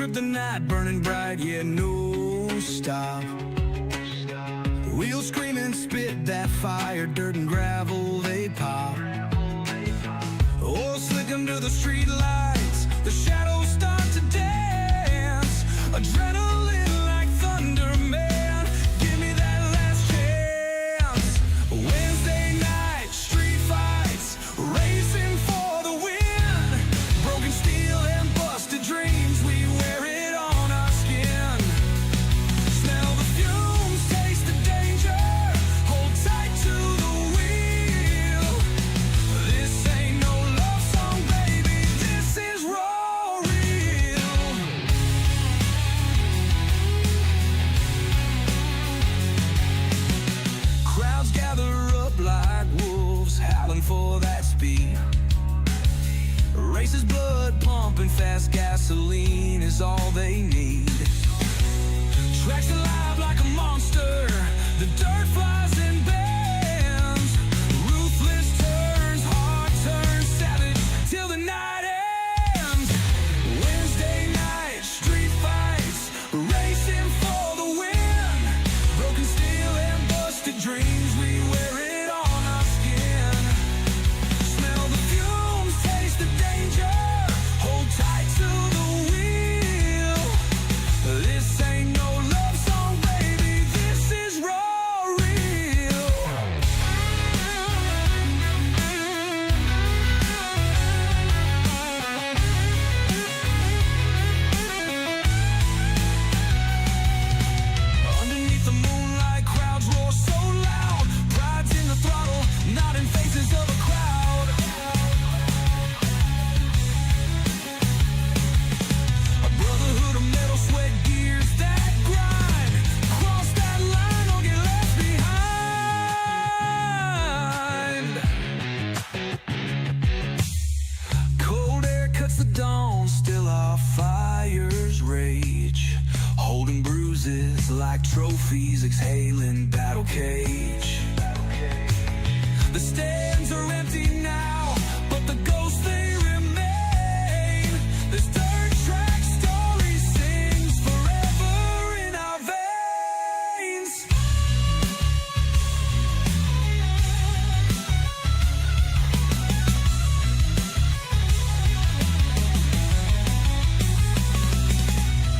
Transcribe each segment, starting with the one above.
rip the night, burning bright, yeah, no stop. Wheels scream and spit that fire, dirt and gravel, they pop. Oh, slick under the street lights, the shadows start to dance. Adrenaline like thunder, man, give me that last chance. Wednesday night, street fights, racing for the win. Broken steel and busted dreams, we wear it on our skin. Smell the fumes, taste the danger, hold tight to the wheel. This ain't no love song, baby, this is raw real. Crowds gather up like wolves, howling for that speed. Races, blood pumping fast, gasoline is all they need. Tracks alive like a monster, the dirt flies and bends. Ruthless turns, hard turns, savage till the night ends. Wednesday night, street fights, racing for the win. Broken steel and busted dreams, we wear it on our skin. Smell the fumes, taste the danger, hold tight to the wheel. This ain't no love song, baby, this is raw real. Underneath the moonlight, crowds roar so loud. Pride's in the throttle, not in faces of a crowd. A brotherhood of metal, sweat, gears that grind. Cross that line or get left behind. Cold air cuts the dawn, still our fires rage. Holding bruises like trophies, exhaling battle cage. The stands are empty now, but the ghosts they remain. This dirt track story sings forever in our veins.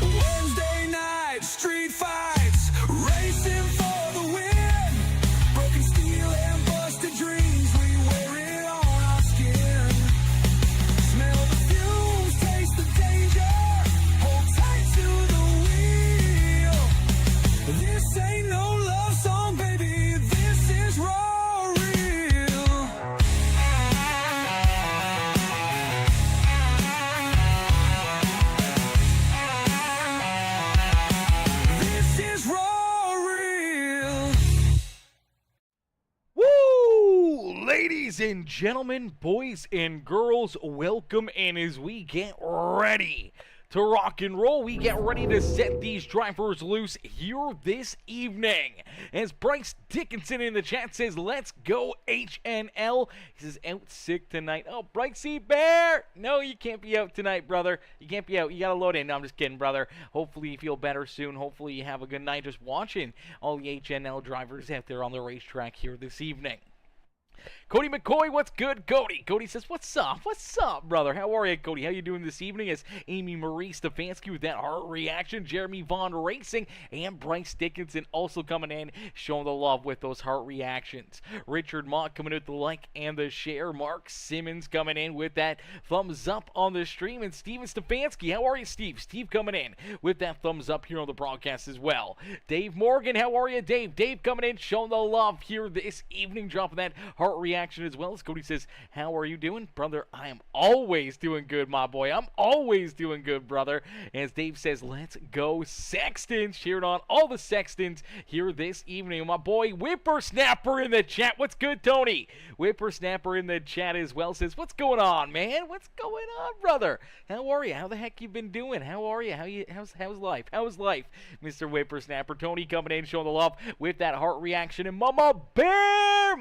Wednesday night, street fights, racing for the win. Broken steel and busted dreams, we wear it on our skin. Smell the fumes, taste the danger, hold tight to the wheel. This ain't no love song, baby, this is raw real. This is raw real. Woo! Ladies and gentlemen, boys and girls, welcome. And as we get ready to rock and roll, we get ready to set these drivers loose here this evening. As Bryce Dickinson in the chat says, let's go HNL. He says, out sick tonight. Oh, Brycey Bear! No, you can't be out tonight, brother. You can't be out. You gotta load in. No, I'm just kidding, brother. Hopefully you feel better soon. Hopefully you have a good night just watching all the HNL drivers out there on the racetrack here this evening. Cody McCoy, what's good, Cody? Cody says, what's up? What's up, brother? How are you, Cody? How you doing this evening? As Amy Marie Stefanski with that heart reaction, Jeremy Vaughn Racing, and Bryce Dickinson also coming in, showing the love with those heart reactions. Richard Mott coming in with the like and the share. Mark Simmons coming in with that thumbs up on the stream. And Steven Stefanski, how are you, Steve? Steve coming in with that thumbs up here on the broadcast as well. Dave Morgan, how are you, Dave? Dave coming in, showing the love here this evening, dropping that heart reaction as well. As Cody says, how are you doing, brother? I am always doing good, my boy. I'm always doing good, brother. As Dave says, let's go Sextons. Cheering on all the Sextons here this evening. My boy Whippersnapper in the chat. What's good, Tony? Whippersnapper in the chat as well says, what's going on, man? What's going on, brother? How are you? How the heck you been doing? How are you? How's life? How's life, Mr. Whippersnapper? Tony coming in, showing the love with that heart reaction. And Mama Bear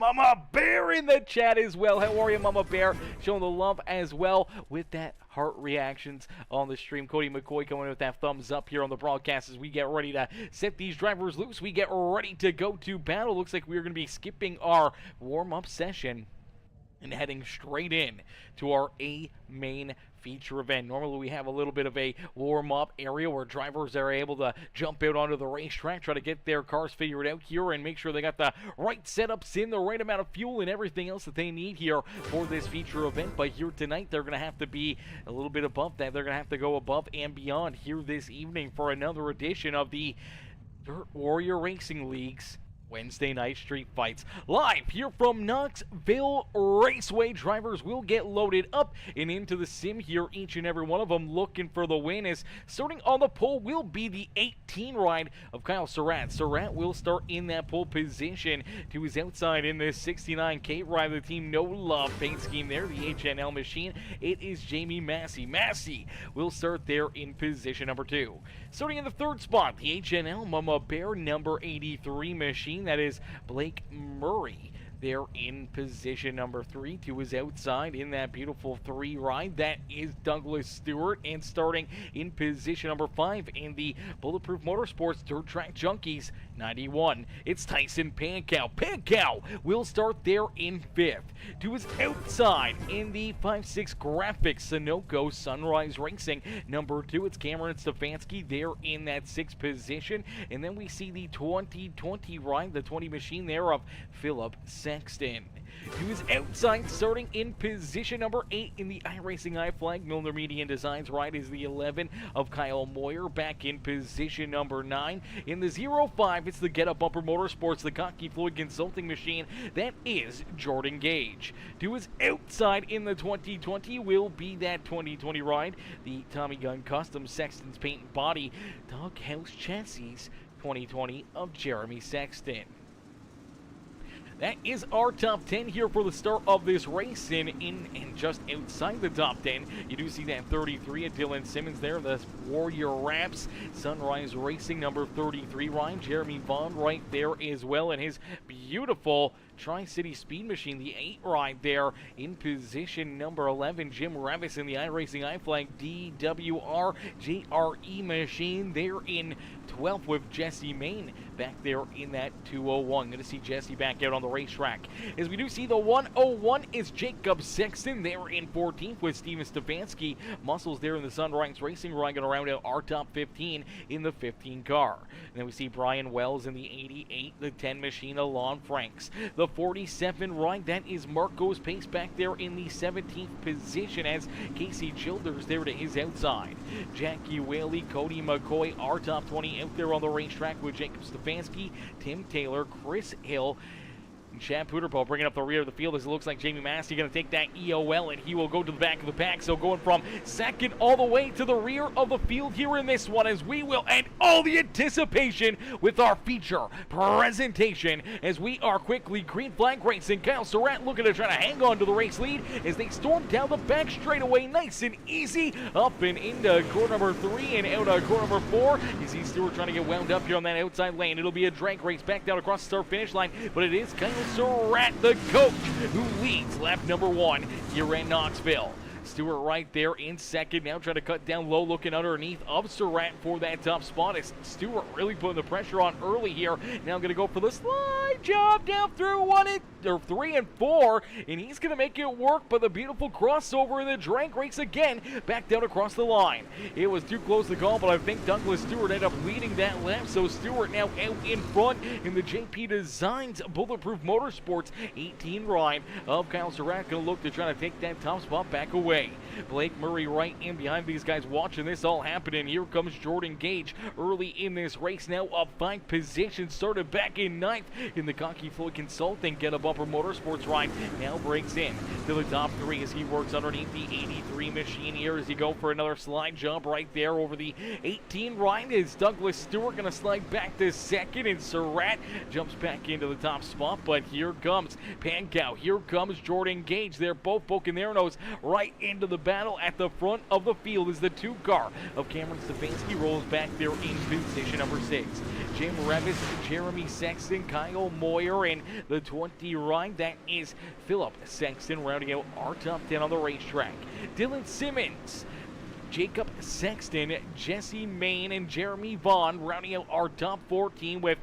Bear in the chat as well. How are you, Mama Bear? Showing the love as well with that heart reactions on the stream. Cody McCoy coming in with that thumbs up here on the broadcast as we get ready to set these drivers loose. We get ready to go to battle. Looks like we're going to be skipping our warm-up session and heading straight in to our main feature event. Normally we have a little bit of a warm-up area where drivers are able to jump out onto the racetrack, try to get their cars figured out here and make sure they got the right setups in, the right amount of fuel and everything else that they need here for this feature event. But here tonight they're going to have to be a little bit above that. They're going to have to go above and beyond here this evening for another edition of the Dirt Warrior Racing League's Wednesday night street fights. Live here from Knoxville Raceway, drivers will get loaded up and into the sim here, each and every one of them looking for the win. As starting on the pole will be the 18 ride of Kyle Surratt. Surratt will start in that pole position. To his outside in this 69K ride, the team No Love paint scheme there, the HNL machine. It is Jamie Massey. Massey will start there in position number 2. Starting in the 3rd spot, the HNL Mama Bear number 83 machine. That is Blake Murray there in position number 3. To his outside in that beautiful 3 ride, that is Douglas Stewart. And starting in position number 5 in the Bulletproof Motorsports Dirt Track Junkies 91, it's Tyson Pankow. Pankow will start there in 5th. To his outside in the 5-6 Graphics Sunoco Sunrise Racing number 2, it's Cameron Stefanski there in that 6th position. And then we see the 2020 ride, the 20 machine there of Philip Sexton. To his outside, starting in position number 8 in the iRacing iFlag Milner Media and Designs ride, is the 11 of Kyle Moyer. Back in position number 9 in the 05, it's the Get Up Bumper Motorsports, the Cocky Floyd Consulting machine. That is Jordan Gage. To his outside in the 2020 will be that 2020 ride, the Tommy Gun Custom Sexton's Paint and Body Doghouse Chassis 2020 of Jeremy Sexton. That is our top 10 here for the start of this race. And just outside the top 10, you do see that 33 of Dylan Simmons there, the Warrior Raps Sunrise Racing number 33 ride. Jeremy Vaughn right there as well, and his beautiful Tri-City Speed Machine, the 8 ride there in position number 11. Jim Revis in the iRacing iFlag DWR JRE machine there in 12th with Jesse Main back there in that 201. Going to see Jesse back out on the racetrack. As we do see the 101 is Jacob Sexton there in 14th with Steven Stefanski. Muscles there in the Sunrise Racing ride, going to round out our top 15 in the 15 car. And then we see Brian Wells in the 88, the 10 machine, Alon Franks. The 47 ride, that is Marcos Pace back there in the 17th position as Casey Childers there to his outside. Jackie Whaley, Cody McCoy, our top 20 out there on the racetrack with Jacob Stefanski, Tim Taylor, Chris Hill, and Chad Puderpo bringing up the rear of the field as it looks like Jamie Massey going to take that EOL and he will go to the back of the pack. So going from second all the way to the rear of the field here in this one, as we will end all the anticipation with our feature presentation as we are quickly green flag racing. Kyle Surratt looking to try to hang on to the race lead as they storm down the back straightaway nice and easy up and into corner number 3 and out of corner number 4. You see Stewart trying to get wound up here on that outside lane. It'll be a drag race back down across the start finish line, but it is Kyle Surratt, the coach, who leads lap number 1 here in Knoxville. Stewart right there in second, now trying to cut down low, looking underneath of Surratt for that top spot. As Stewart really putting the pressure on early here. Now going to go for the slide job down through 3 and 4, and he's going to make it work, but the beautiful crossover in the drag race again, back down across the line. It was too close to call, but I think Douglas Stewart ended up leading that lap, so Stewart now out in front in the JP Designs Bulletproof Motorsports 18 ride of Kyle Surratt. Going to look to try to take that top spot back away. Blake Murray right in behind these guys watching this all happen, and here comes Jordan Gage early in this race, now up 5 positions, started back in 9th in the Cocky Floyd Consulting Get a Bumper Motorsports ride, now breaks in to the top 3 as he works underneath the 83 machine here as he go for another slide jump right there over the 18 ride. Is Douglas Stewart going to slide back to second, and Surratt jumps back into the top spot, but here comes Pankow, here comes Jordan Gage. They're both poking their nose right into the battle at the front of the field as the 2 car of Cameron Stefanski rolls back there in position number 6. Jim Revis, Jeremy Sexton, Kyle Moyer, and the 20 ride. That is Philip Sexton rounding out our top 10 on the racetrack. Dylan Simmons, Jacob Sexton, Jesse Main, and Jeremy Vaughn rounding out our top 14 with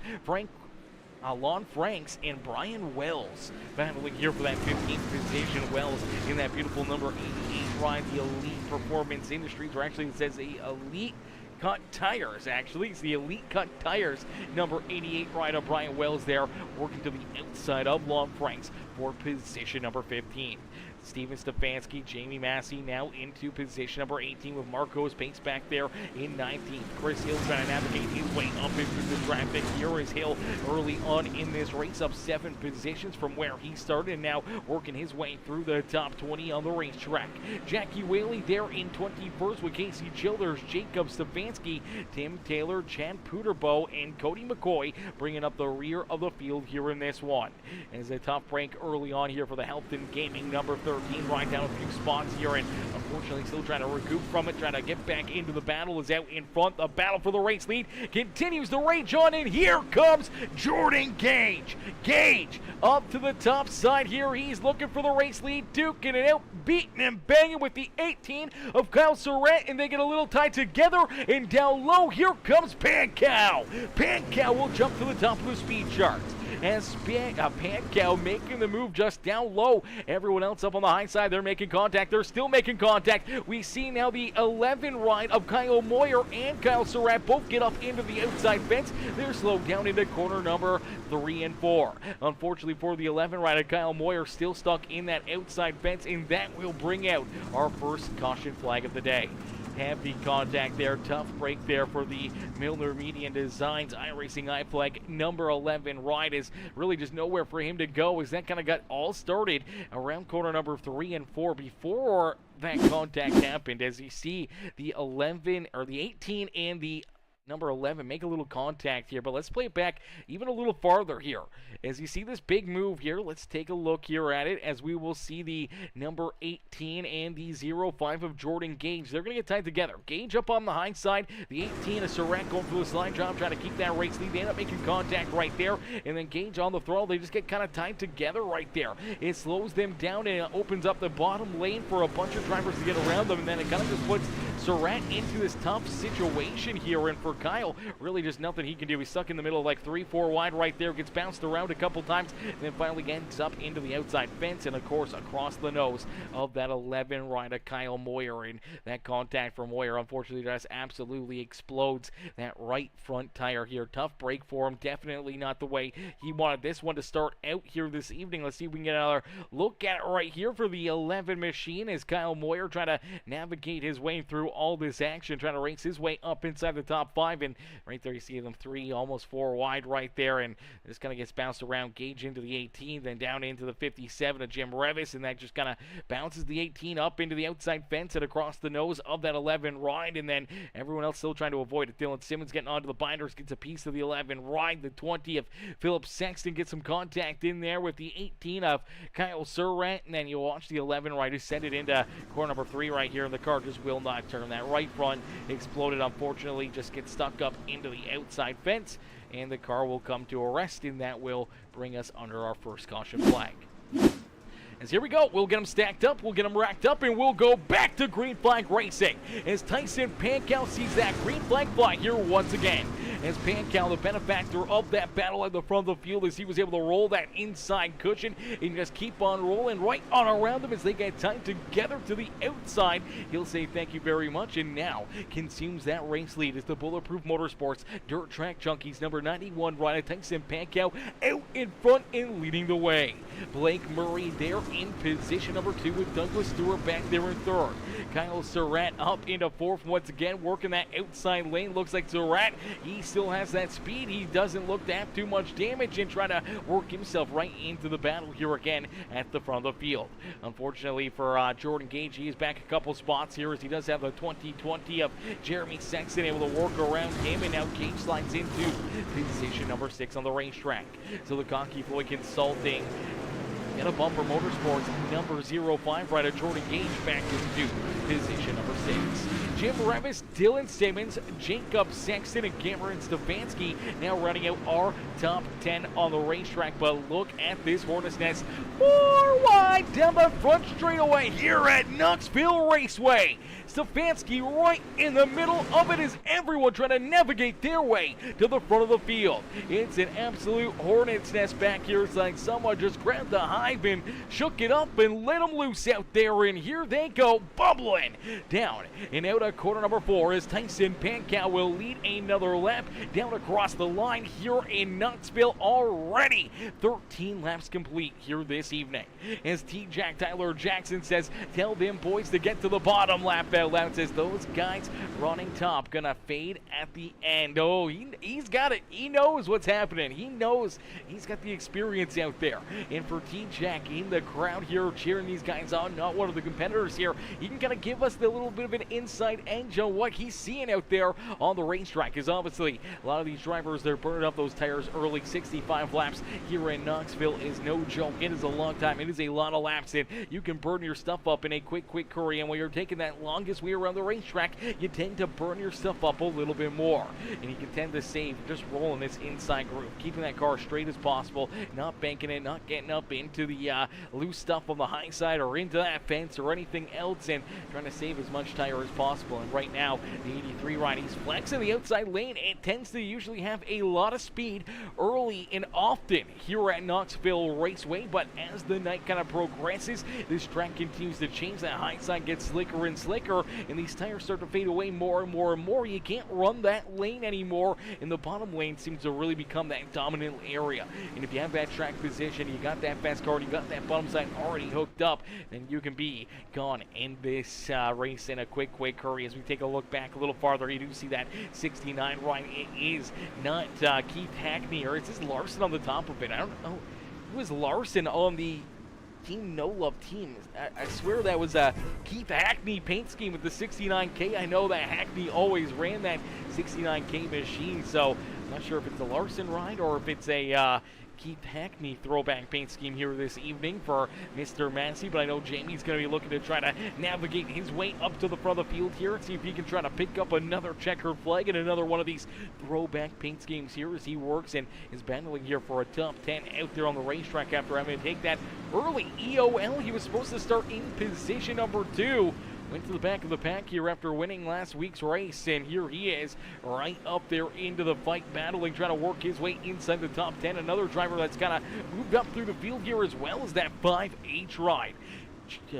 Lon Franks and Brian Wells battling here for that 15th position. Wells in that beautiful number 88 ride, the Elite Performance Industries, or actually it says the Elite Cut Tires, actually. It's the Elite Cut Tires, number 88 ride of Brian Wells there, working to the outside of Lon Franks for position number 15. Steven Stefanski, Jamie Massey now into position number 18 with Marcos Pace back there in 19th. Chris Hill trying to navigate his way up into the traffic. Here is Hill early on in this race, up 7 positions from where he started, and now working his way through the top 20 on the racetrack. Jackie Whaley there in 21st with Casey Childers, Jacob Stefanski, Tim Taylor, Chad Puterbo, and Cody McCoy bringing up the rear of the field here in this one. As a tough break early on here for the Helpton Gaming number 13, right down a few spots here, and unfortunately still trying to recoup from it, trying to get back into the battle, is out in front. The battle for the race lead continues to rage on, and here comes Jordan Gage. Gage up to the top side here. He's looking for the race lead, duking it out, beating and banging with the 18 of Kyle Surratt, and they get a little tied together, and down low, here comes Pancow. Pancow will jump to the top of the speed charts. As Pancow making the move just down low. Everyone else up on the high side, they're making contact. They're still making contact. We see now the 11 ride of Kyle Moyer and Kyle Surratt both get up into the outside fence. They're slowed down into corner number 3 and 4. Unfortunately for the 11 ride of Kyle Moyer, still stuck in that outside fence, and that will bring out our first caution flag of the day. Heavy contact there, tough break there for the Milner Median Designs iRacing iFlag number 11 ride. Is really just nowhere for him to go, as that kind of got all started around corner number 3 and 4 before that contact happened. As you see the 11 or the 18 and the number 11 make a little contact here, but let's play it back even a little farther here. As you see this big move here, let's take a look here at it, as we will see the number 18 and the 05 of Jordan Gage. They're going to get tied together. Gage up on the high side, the 18 of Surratt going for the slide job, trying to keep that race lead. They end up making contact right there, and then Gage on the throttle. They just get kind of tied together right there. It slows them down, and it opens up the bottom lane for a bunch of drivers to get around them, and then it kind of just puts Surratt into this tough situation here, and for Kyle, really just nothing he can do. He's stuck in the middle, like 3-4 wide right there, gets bounced around a couple times, and then finally ends up into the outside fence, and of course across the nose of that 11 rider Kyle Moyer. And that contact for Moyer unfortunately just absolutely explodes that right front tire here. Tough break for him, definitely not the way he wanted this one to start out here this evening. Let's see if we can get another look at it right here for the 11 machine, as Kyle Moyer trying to navigate his way through all this action, trying to race his way up inside the top 5, and right there you see them 3, almost 4 wide right there, and this kind of gets bounced around. Gage into the 18, then down into the 57 of Jim Revis, and that just kind of bounces the 18 up into the outside fence and across the nose of that 11 ride, and then everyone else still trying to avoid it. Dylan Simmons getting onto the binders, gets a piece of the 11 ride. The 20 of Philip Sexton gets some contact in there with the 18 of Kyle Surratt, and then you watch the 11 rider send it into corner number 3 right here, and the car just will not turn. That right front exploded, unfortunately, just gets stuck up into the outside fence, and the car will come to a rest, and that will bring us under our first caution flag. As here we go, we'll get them stacked up, we'll get them racked up, and we'll go back to green flag racing as Tyson Pancow sees that green flag fly here once again. As Pancow, the benefactor of that battle at the front of the field, as he was able to roll that inside cushion and just keep on rolling right on around them as they get tied together to the outside. He'll say thank you very much, and now consumes that race lead as the Bulletproof Motorsports Dirt Track Junkies number 91 rider Tyson Pancow out in front and leading the way. Blake Murray there in position number 2 with Douglas Stewart back there in 3rd. Kyle Surratt up into 4th once again, working that outside lane. Looks like Surratt, he still has that speed. He doesn't look to have too much damage, and trying to work himself right into the battle here again at the front of the field. Unfortunately for Jordan Gage, he is back a couple spots here, as he does have the 2020 of Jeremy Sexton able to work around him, and now Gage slides into position number 6 on the racetrack. So the Cocky Floyd Consulting And a Bumper Motorsports number 05 rider Jordan Gage back into position number 6. Jim Revis, Dylan Simmons, Jacob Sexton, and Cameron Stefanski now running out our top 10 on the racetrack. But look at this Hornet's Nest. 4 wide down the front straightaway here at Knoxville Raceway. Stefanski right in the middle of it as everyone trying to navigate their way to the front of the field. It's an absolute Hornet's Nest back here. It's like someone just grabbed the hive and shook it up and let them loose out there. And here they go, bubbling down and out of corner number 4 as Tyson Pankow will lead another lap down across the line here in Knoxville already. 13 laps complete here this evening. As T-Jack Tyler Jackson says, tell them boys to get to the bottom lap out loud. Says those guys running top gonna fade at the end. Oh, he's got it. He knows what's happening. He knows. He's got the experience out there. And for T-Jack in the crowd here cheering these guys on, not one of the competitors here, he can kind of give us the little bit of an inside edge on what he's seeing out there on the racetrack. Because obviously a lot of these drivers, they're burning up those tires early. 65 laps here in Knoxville is no joke. It is a long time. It is a lot of laps, and you can burn your stuff up in a quick hurry. And when you're taking that longest way around the racetrack, you tend to burn your stuff up a little bit more. And you can tend to save just rolling this inside groove, keeping that car straight as possible, not banking it, not getting up into the loose stuff on the high side or into that fence or anything else, and trying to save as much tire as possible. And right now, the 83 ride, he's flexing the outside lane. It tends to usually have a lot of speed early and often here at Knoxville Raceway, but as the night kind of progresses, this track continues to change. That high side gets slicker and slicker, and these tires start to fade away more and more and more. You can't run that lane anymore, and the bottom lane seems to really become that dominant area. And if you have that track position, you got that fast car, and you got that bottom side already hooked up, then you can be gone in this race in a quick hurry. As we take a look back a little farther, you do see that 69 ride. It is not Keith Hackney, or is this Larson on the top of it? I don't know. It was Larson on the Team No Love team. I swear that was a Keith Hackney paint scheme with the 69K. I know that Hackney always ran that 69K machine, so I'm not sure if it's a Larson ride or if it's a Keith Hackney throwback paint scheme here this evening for Mr. Massey, but I know Jamie's going to be looking to try to navigate his way up to the front of the field here and see if he can try to pick up another checkered flag and another one of these throwback paint schemes here as he works and is battling here for a top 10 out there on the racetrack after having to take that early EOL. He was supposed to start in position number 2. Went to the back of the pack here after winning last week's race, and here he is right up there into the fight, battling, trying to work his way inside the top 10. Another driver that's kind of moved up through the field here as well as that 5H ride.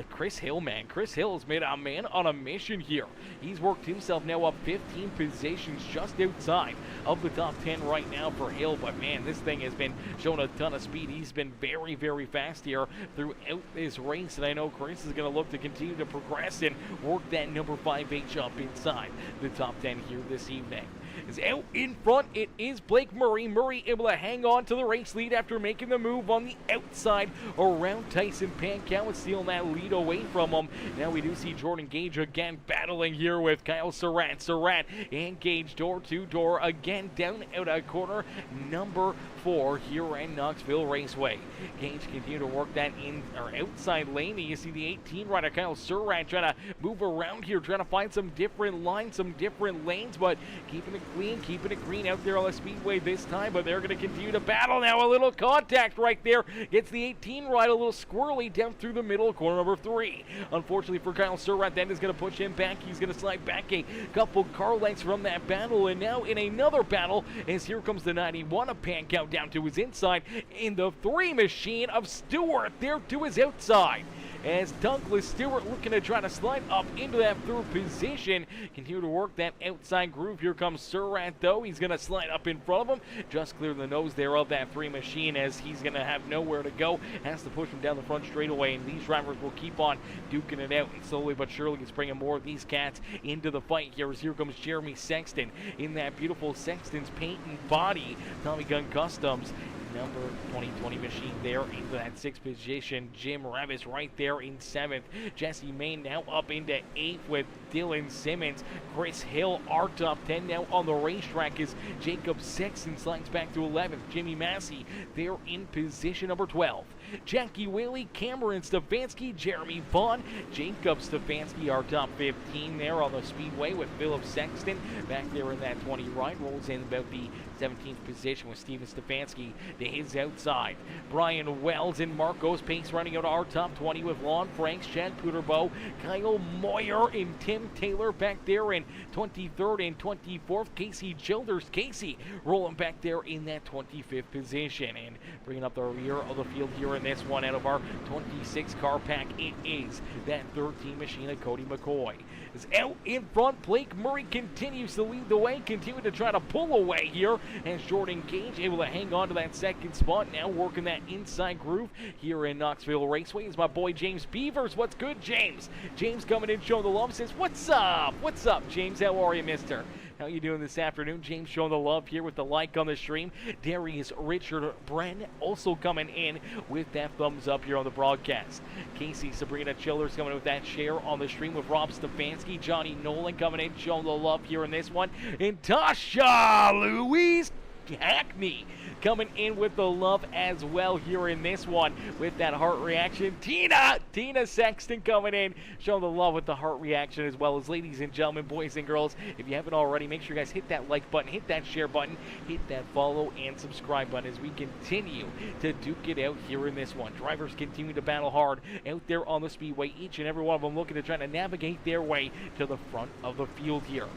Chris Hill, man. Chris Hill has made a man on a mission here. He's worked himself now up 15 positions just outside of the top 10 right now for Hill. But, man, this thing has been showing a ton of speed. He's been very fast here throughout this race. And I know Chris is going to look to continue to progress and work that number 5H up inside the top 10 here this evening. Is out in front, it is Blake Murray. Murray able to hang on to the race lead after making the move on the outside around Tyson Pankow and stealing that lead away from him. Now we do see Jordan Gage again battling here with Kyle Surratt. Surratt and Gage door to door again down out of corner number 4 here at Knoxville Raceway. Gage continue to work that in or outside lane. You see the 18 rider Kyle Surratt trying to move around here, trying to find some different lines, some different lanes, but keeping it clean, keeping it green out there on the speedway this time. But they're going to continue to battle now. A little contact right there. Gets the 18 ride a little squirrely down through the middle, corner number 3. Unfortunately for Kyle Surratt, that is going to push him back. He's going to slide back a couple car lengths from that battle, and now in another battle as here comes the 91 of Pankow down to his inside in the 3 machine of Stewart there to his outside. As Douglas Stewart looking to try to slide up into that 3rd position. Continue to work that outside groove. Here comes Surratt, though. He's going to slide up in front of him. Just clear the nose there of that 3 machine as he's going to have nowhere to go. Has to push him down the front straightaway, and these drivers will keep on duking it out. And slowly but surely he's bringing more of these cats into the fight here as here comes Jeremy Sexton in that beautiful Sexton's paint and body Tommy Gun Customs. number 2020 machine there into that 6th position. Jim Revis right there in 7th. Jesse Main now up into 8th with Dylan Simmons. Chris Hill, our top 10 now on the racetrack as Jacob Sexton slides back to 11th. Jimmy Massey there in position number 12. Jackie Whaley, Cameron Stefanski, Jeremy Vaughn, Jacob Stefanski, our top 15 there on the speedway with Philip Sexton back there in that 20 right. Rolls in about the 17th position with Steven Stefanski to his outside. Brian Wells and Marcos Pace running out our top 20 with Lon Franks, Chad Puterbo, Kyle Moyer, and Tim Taylor back there in 23rd and 24th. Casey Childers, Casey rolling back there in that 25th position. And bringing up the rear of the field here in this one out of our 26 car pack, it is that 13 machine of Cody McCoy. Is out in front. Blake Murray continues to lead the way, continuing to try to pull away here as Jordan Gage able to hang on to that second spot. Now working that inside groove here in Knoxville Raceway is my boy James Beavers. What's good, James? James coming in showing the love, says, what's up? What's up, James? How are you, mister? How you doing this afternoon? James showing the love here with the like on the stream. Darius Richard Bren also coming in with that thumbs up here on the broadcast. Casey Sabrina Childers coming in with that share on the stream with Rob Stefanski. Johnny Nolan coming in showing the love here in this one. And Tasha Louise Hackney coming in with the love as well here in this one with that heart reaction. Tina Sexton coming in showing the love with the heart reaction as well. As ladies and gentlemen, boys and girls, if you haven't already, make sure you guys hit that like button, hit that share button, hit that follow and subscribe button as we continue to duke it out here in this one. Drivers continue to battle hard out there on the speedway, each and every one of them looking to try to navigate their way to the front of the field here.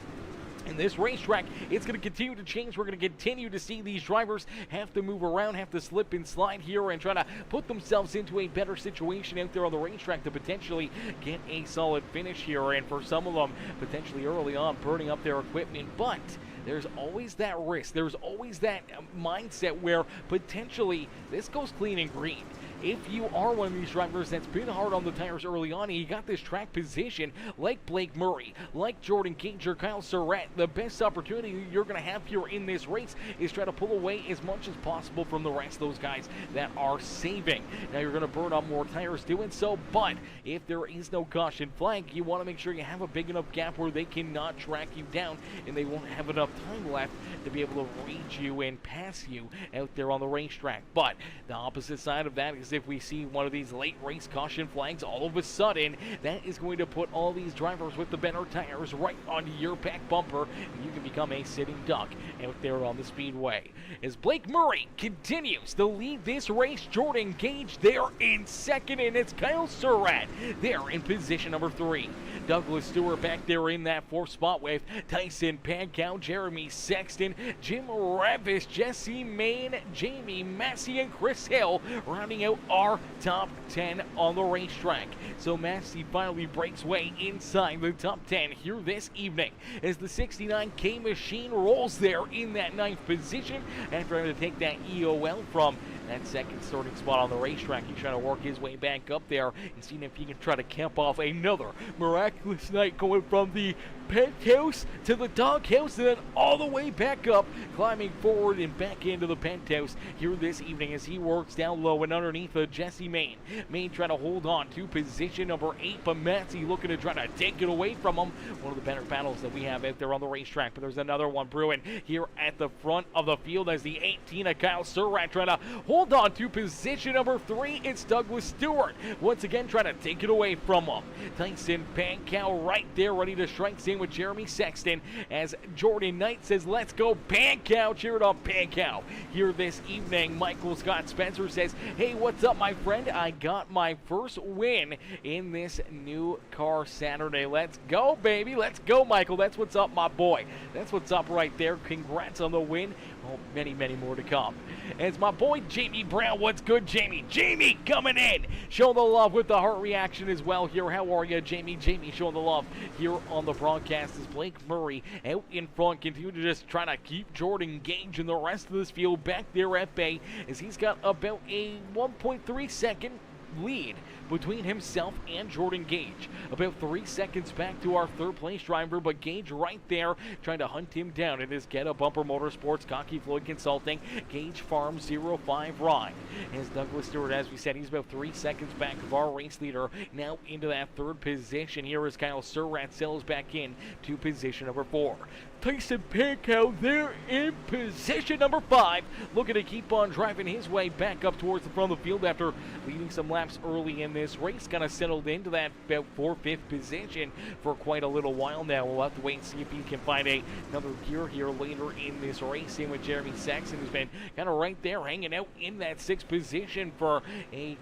In this racetrack, it's going to continue to change. We're going to continue to see these drivers have to move around, have to slip and slide here and try to put themselves into a better situation out there on the racetrack to potentially get a solid finish here. And for some of them, potentially early on, burning up their equipment. But there's always that risk. There's always that mindset where potentially this goes clean and green. If you are one of these drivers that's been hard on the tires early on and you got this track position like Blake Murray, like Jordan Gage or Kyle Surratt, the best opportunity you're going to have here in this race is try to pull away as much as possible from the rest of those guys that are saving. Now you're going to burn up more tires doing so, but if there is no caution flag, you want to make sure you have a big enough gap where they cannot track you down and they won't have enough time left to be able to read you and pass you out there on the racetrack. But the opposite side of that is if we see one of these late race caution flags, all of a sudden that is going to put all these drivers with the better tires right onto your back bumper and you can become a sitting duck out there on the speedway. As Blake Murray continues to lead this race, Jordan Gage there in second, and it's Kyle Surratt there in position number 3. Douglas Stewart back there in that 4th spot with Tyson Pankow, Jeremy Sexton, Jim Revis, Jesse Main, Jamie Massey, and Chris Hill rounding out our top 10 on the racetrack. So Massey finally breaks way inside the top 10 here this evening as the 69K machine rolls there in that 9th position after having to take that EOL from that second starting spot on the racetrack. He's trying to work his way back up there and seeing if he can try to camp off another miraculous night going from the penthouse to the doghouse and then all the way back up, climbing forward and back into the penthouse here this evening as he works down low and underneath Jesse Main. Main trying to hold on to position number 8, but Massey looking to try to take it away from him. One of the better battles that we have out there on the racetrack, but there's another one brewing here at the front of the field as the 18 of Kyle Surratt trying to hold on to position number 3. It's Douglas Stewart once again trying to take it away from him. Tyson Pankow right there ready to strike in with Jeremy Sexton as Jordan Knight says, let's go Pankow. Cheer it up, Pankow. Here this evening, Michael Scott Spencer says, hey, what's up, my friend? I got my first win in this new car Saturday. Let's go, baby. Let's go, Michael. That's what's up, my boy. That's what's up right there. Congrats on the win. Oh, many, many more to come. And it's my boy Jamie Brown. What's good, Jamie? Jamie coming in. Show the love with the heart reaction as well here. How are you, Jamie? Jamie showing the love here on the broadcast as Blake Murray out in front. Continue to just try to keep Jordan Gage and the rest of this field back there at bay as he's got about a 1.3 second lead between himself and Jordan Gage. About 3 seconds back to our third place driver, but Gage right there trying to hunt him down in this Get Up Bumper Motorsports Cocky Floyd Consulting Gage Farm 05 ride. As Douglas Stewart, as we said, he's about 3 seconds back of our race leader, now into that third position. Here is Kyle Surratt settles back in to position number 4. Tyson Pankow there in position number 5, looking to keep on driving his way back up towards the front of the field after leading some laps early in this race. Kind of settled into that about 4th, 5th position for quite a little while now. We'll have to wait and see if he can find another gear here later in this race. Same with Jeremy Saxon, who's been kind of right there hanging out in that 6th position for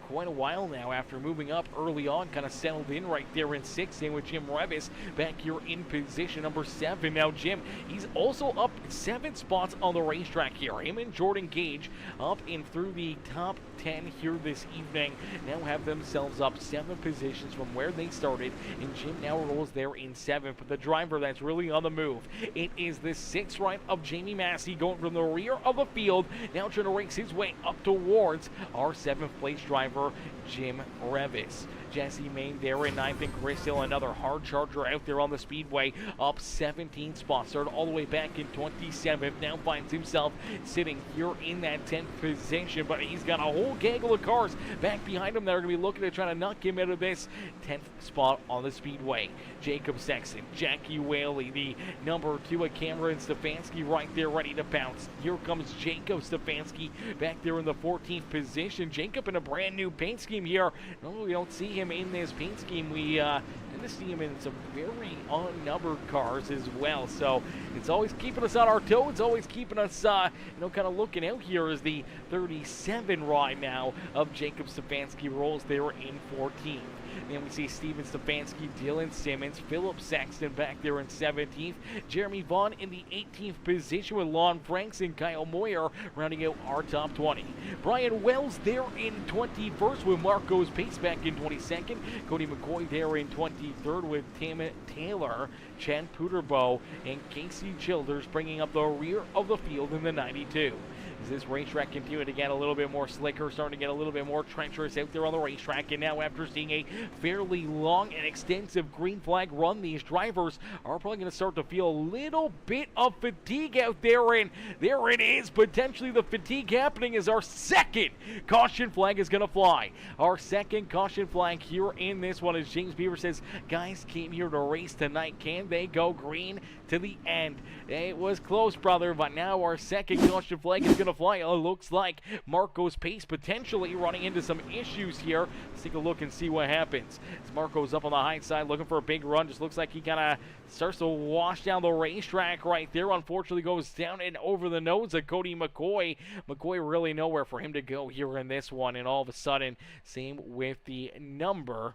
quite a while now after moving up early on. Kind of settled in right there in 6th. Same with Jim Revis back here in position number 7. Now Jim, he's also up 7 spots on the racetrack here. Him and Jordan Gage up and through the top 10 here this evening. Now have themselves up 7 positions from where they started, and Jim now rolls there in 7th. But the driver that's really on the move, it is the 6th ride of Jamie Massey going from the rear of the field, now trying to race his way up towards our 7th place driver, Jim Revis. Jesse Main there in 9th, and Chris Hill, another hard charger out there on the speedway, up 17 spots. Started all the way back in 27th. Now finds himself sitting here in that 10th position, but he's got a whole gaggle of cars back behind him that are going to be looking to try to knock him out of this 10th spot on the speedway. Jacob Sexton, Jackie Whaley, the number 2 at Cameron Stefanski right there ready to bounce. Here comes Jacob Stefanski back there in the 14th position. Jacob in a brand new paint scheme here. No, we don't see him in this paint scheme. We tend to see him in some very unnumbered cars as well. So it's always keeping us on our toes. It's always keeping us, kind of looking out here as the 37 ride now of Jacob Stefanski rolls there in 14th. Then we see Steven Stefanski, Dylan Simmons, Philip Saxton back there in 17th. Jeremy Vaughn in the 18th position with Lon Franks and Kyle Moyer rounding out our top 20. Brian Wells there in 21st with Marco's Pace back in 22nd. Cody McCoy there in 23rd with Tim Taylor, Chan Puterbo, and Casey Childers bringing up the rear of the field in the 92. As this racetrack continuing to get a little bit more slicker, starting to get a little bit more treacherous out there on the racetrack. And now after seeing a fairly long and extensive green flag run, these drivers are probably going to start to feel a little bit of fatigue out there. And there it is, potentially the fatigue happening as our second caution flag is going to fly. Our second caution flag here in this one, as James Beaver says, guys came here to race tonight. Can they go green to the end? It was close, brother, but now our second caution flag is going to fly. It looks like Marco's Pace potentially running into some issues here. Let's take a look and see what happens. As Marco's up on the high side looking for a big run, just looks like he kind of starts to wash down the racetrack right there. Unfortunately goes down and over the nose of Cody McCoy. McCoy really nowhere for him to go here in this one, and all of a sudden, same with the number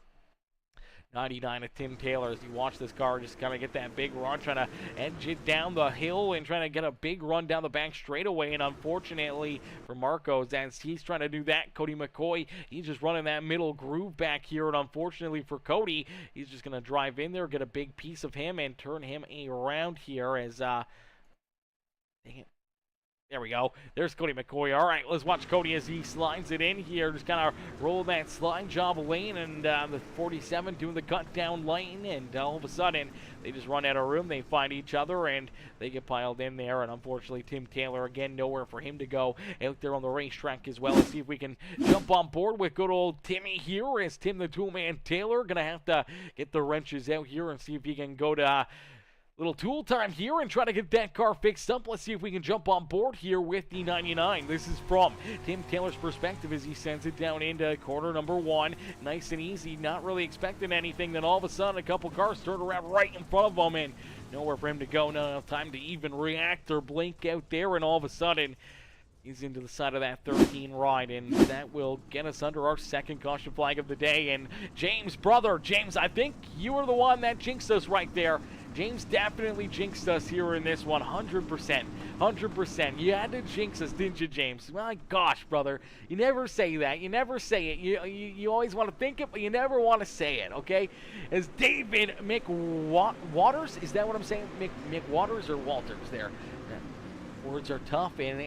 99 of Tim Taylor as you watch this car just kind of get that big run, trying to edge it down the hill and trying to get a big run down the back straightaway. And unfortunately for Marcos, as he's trying to do that, Cody McCoy, he's just running that middle groove back here. And unfortunately for Cody, he's just going to drive in there, get a big piece of him, and turn him around here as, dang it. There we go. There's Cody McCoy. All right, let's watch Cody as he slides it in here. Just kind of roll that slide job lane, and the 47 doing the cut down lane, and all of a sudden they just run out of room. They find each other, and they get piled in there. And unfortunately, Tim Taylor, again, nowhere for him to go out there on the racetrack as well. Let's see if we can jump on board with good old Timmy here. As Tim the Toolman Taylor going to have to get the wrenches out here and see if he can go to little tool time here and try to get that car fixed up. Let's see if we can jump on board here with the 99. This is from Tim Taylor's perspective as he sends it down into corner number 1. Nice and easy, not really expecting anything. Then all of a sudden, a couple cars turn around right in front of him, and nowhere for him to go. Not enough time to even react or blink out there, and all of a sudden, he's into the side of that 13 ride, and that will get us under our second caution flag of the day. And James, brother, James, I think you were the one that jinxed us right there. James definitely jinxed us here in this one, 100%. 100%. You had to jinx us, didn't you, James? My gosh, brother. You never say that. You never say it. You always want to think it, but you never want to say it, okay? As David McWaters, is that what I'm saying? McWaters or Walters there? Words are tough, and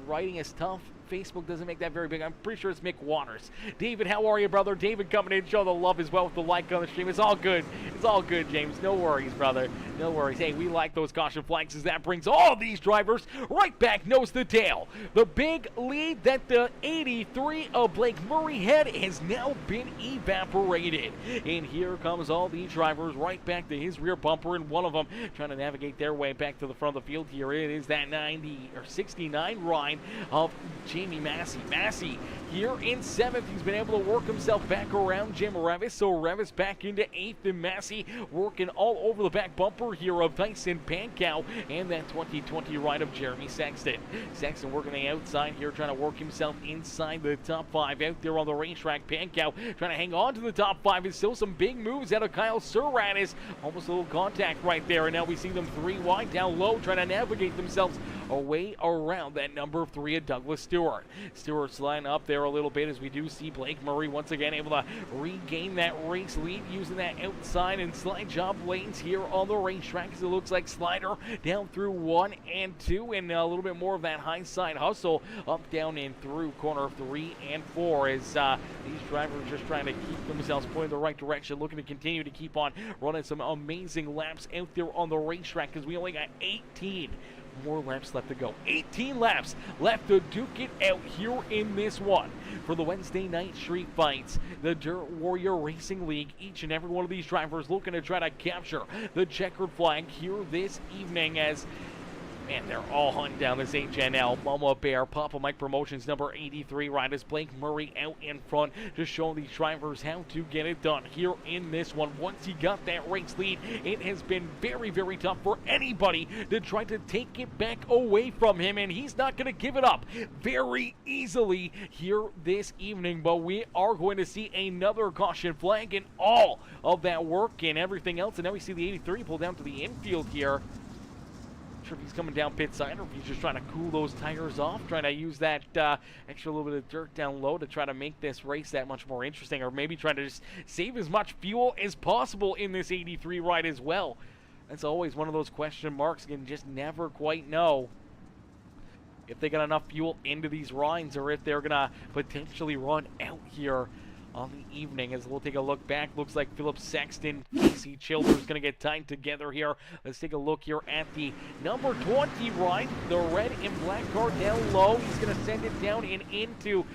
writing is tough Facebook doesn't make that very big. I'm pretty sure it's Mick Waters. David, how are you, brother? David coming in, show the love as well with the like on the stream. It's all good. It's all good, James. No worries, brother. No worries. Hey, we like those caution flags as that brings all these drivers right back nose to tail. The big lead that the 83 of Blake Murray had has now been evaporated. And here comes all these drivers right back to his rear bumper, and one of them trying to navigate their way back to the front of the field here. It is that 69 Ryan of Jamie Massey. Massey here in 7th. He's been able to work himself back around Jim Revis. So Revis back into 8th, and Massey working all over the back bumper here of Tyson Pankow and that 2020 ride of Jeremy Sexton. Sexton working the outside here, trying to work himself inside the top 5 out there on the racetrack. Pankow trying to hang on to the top 5. It's still some big moves out of Kyle Surratt. Almost a little contact right there, and now we see them 3 wide down low, trying to navigate themselves away around that number 3 of Douglas Stewart. Stewart's line up there a little bit as we do see Blake Murray once again able to regain that race lead using that outside and slide job lanes here on the racetrack, as it looks like Slider down through 1 and 2, and a little bit more of that high side hustle up, down, and through corner 3 and 4 as these drivers just trying to keep themselves pointed in the right direction, looking to continue to keep on running some amazing laps out there on the racetrack, because we only got 18 more laps left to go. 18 laps left to duke it out here in this one for the Wednesday night street fights. The Dirt Warrior Racing League, each and every one of these drivers looking to try to capture the checkered flag here this evening, as man, they're all hunting down this HNL. Mama Bear, Papa Mike Promotions, number 83 riders. Blake Murray out in front, just showing these drivers how to get it done here in this one. Once he got that race lead, it has been very, very tough for anybody to try to take it back away from him, and he's not going to give it up very easily here this evening. But we are going to see another caution flag and all of that work and everything else. And now we see the 83 pull down to the infield here. Sure if he's coming down pit side or if he's just trying to cool those tires off, trying to use that extra little bit of dirt down low to try to make this race that much more interesting, or maybe trying to just save as much fuel as possible in this 83 ride as well. That's always one of those question marks. You can just never quite know if they got enough fuel into these rides or if they're gonna potentially run out here on the evening. As we'll take a look back, looks like Philip Sexton, Casey Childers going to get tied together here. Let's take a look here at the number 20 ride, the red and black car down low. He's going to send it down and into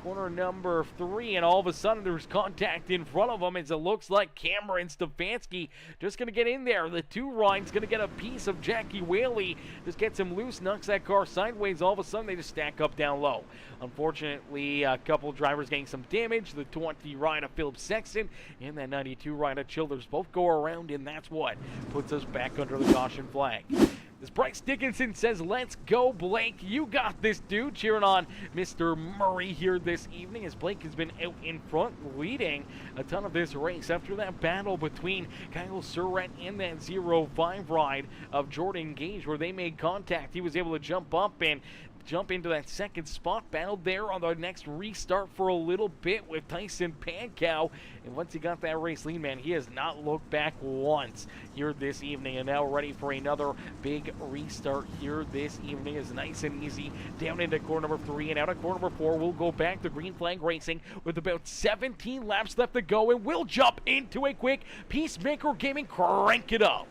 corner number 3, and all of a sudden there's contact in front of him as it looks like Cameron Stefanski just going to get in there. The 2 rides going to get a piece of Jackie Whaley, just gets him loose, knocks that car sideways. All of a sudden they just stack up down low. Unfortunately, a couple drivers getting some damage. The 20 ride of Philip Sexton and that 92 ride of Childers both go around, and that's what puts us back under the caution flag. As Bryce Dickinson says, let's go, Blake. You got this, dude. Cheering on Mr. Murray here this evening, as Blake has been out in front leading a ton of this race after that battle between Kyle Surratt and that 05 ride of Jordan Gage, where they made contact. He was able to jump up and jump into that second spot, battled there on the next restart for a little bit with Tyson Pankow, and once he got that race lead, man, he has not looked back once here this evening, and now ready for another big restart here this evening. Is nice and easy down into corner number 3 and out of corner number 4. We'll go back to Green Flag Racing with about 17 laps left to go, and we'll jump into a quick Peacemaker Gaming crank it up.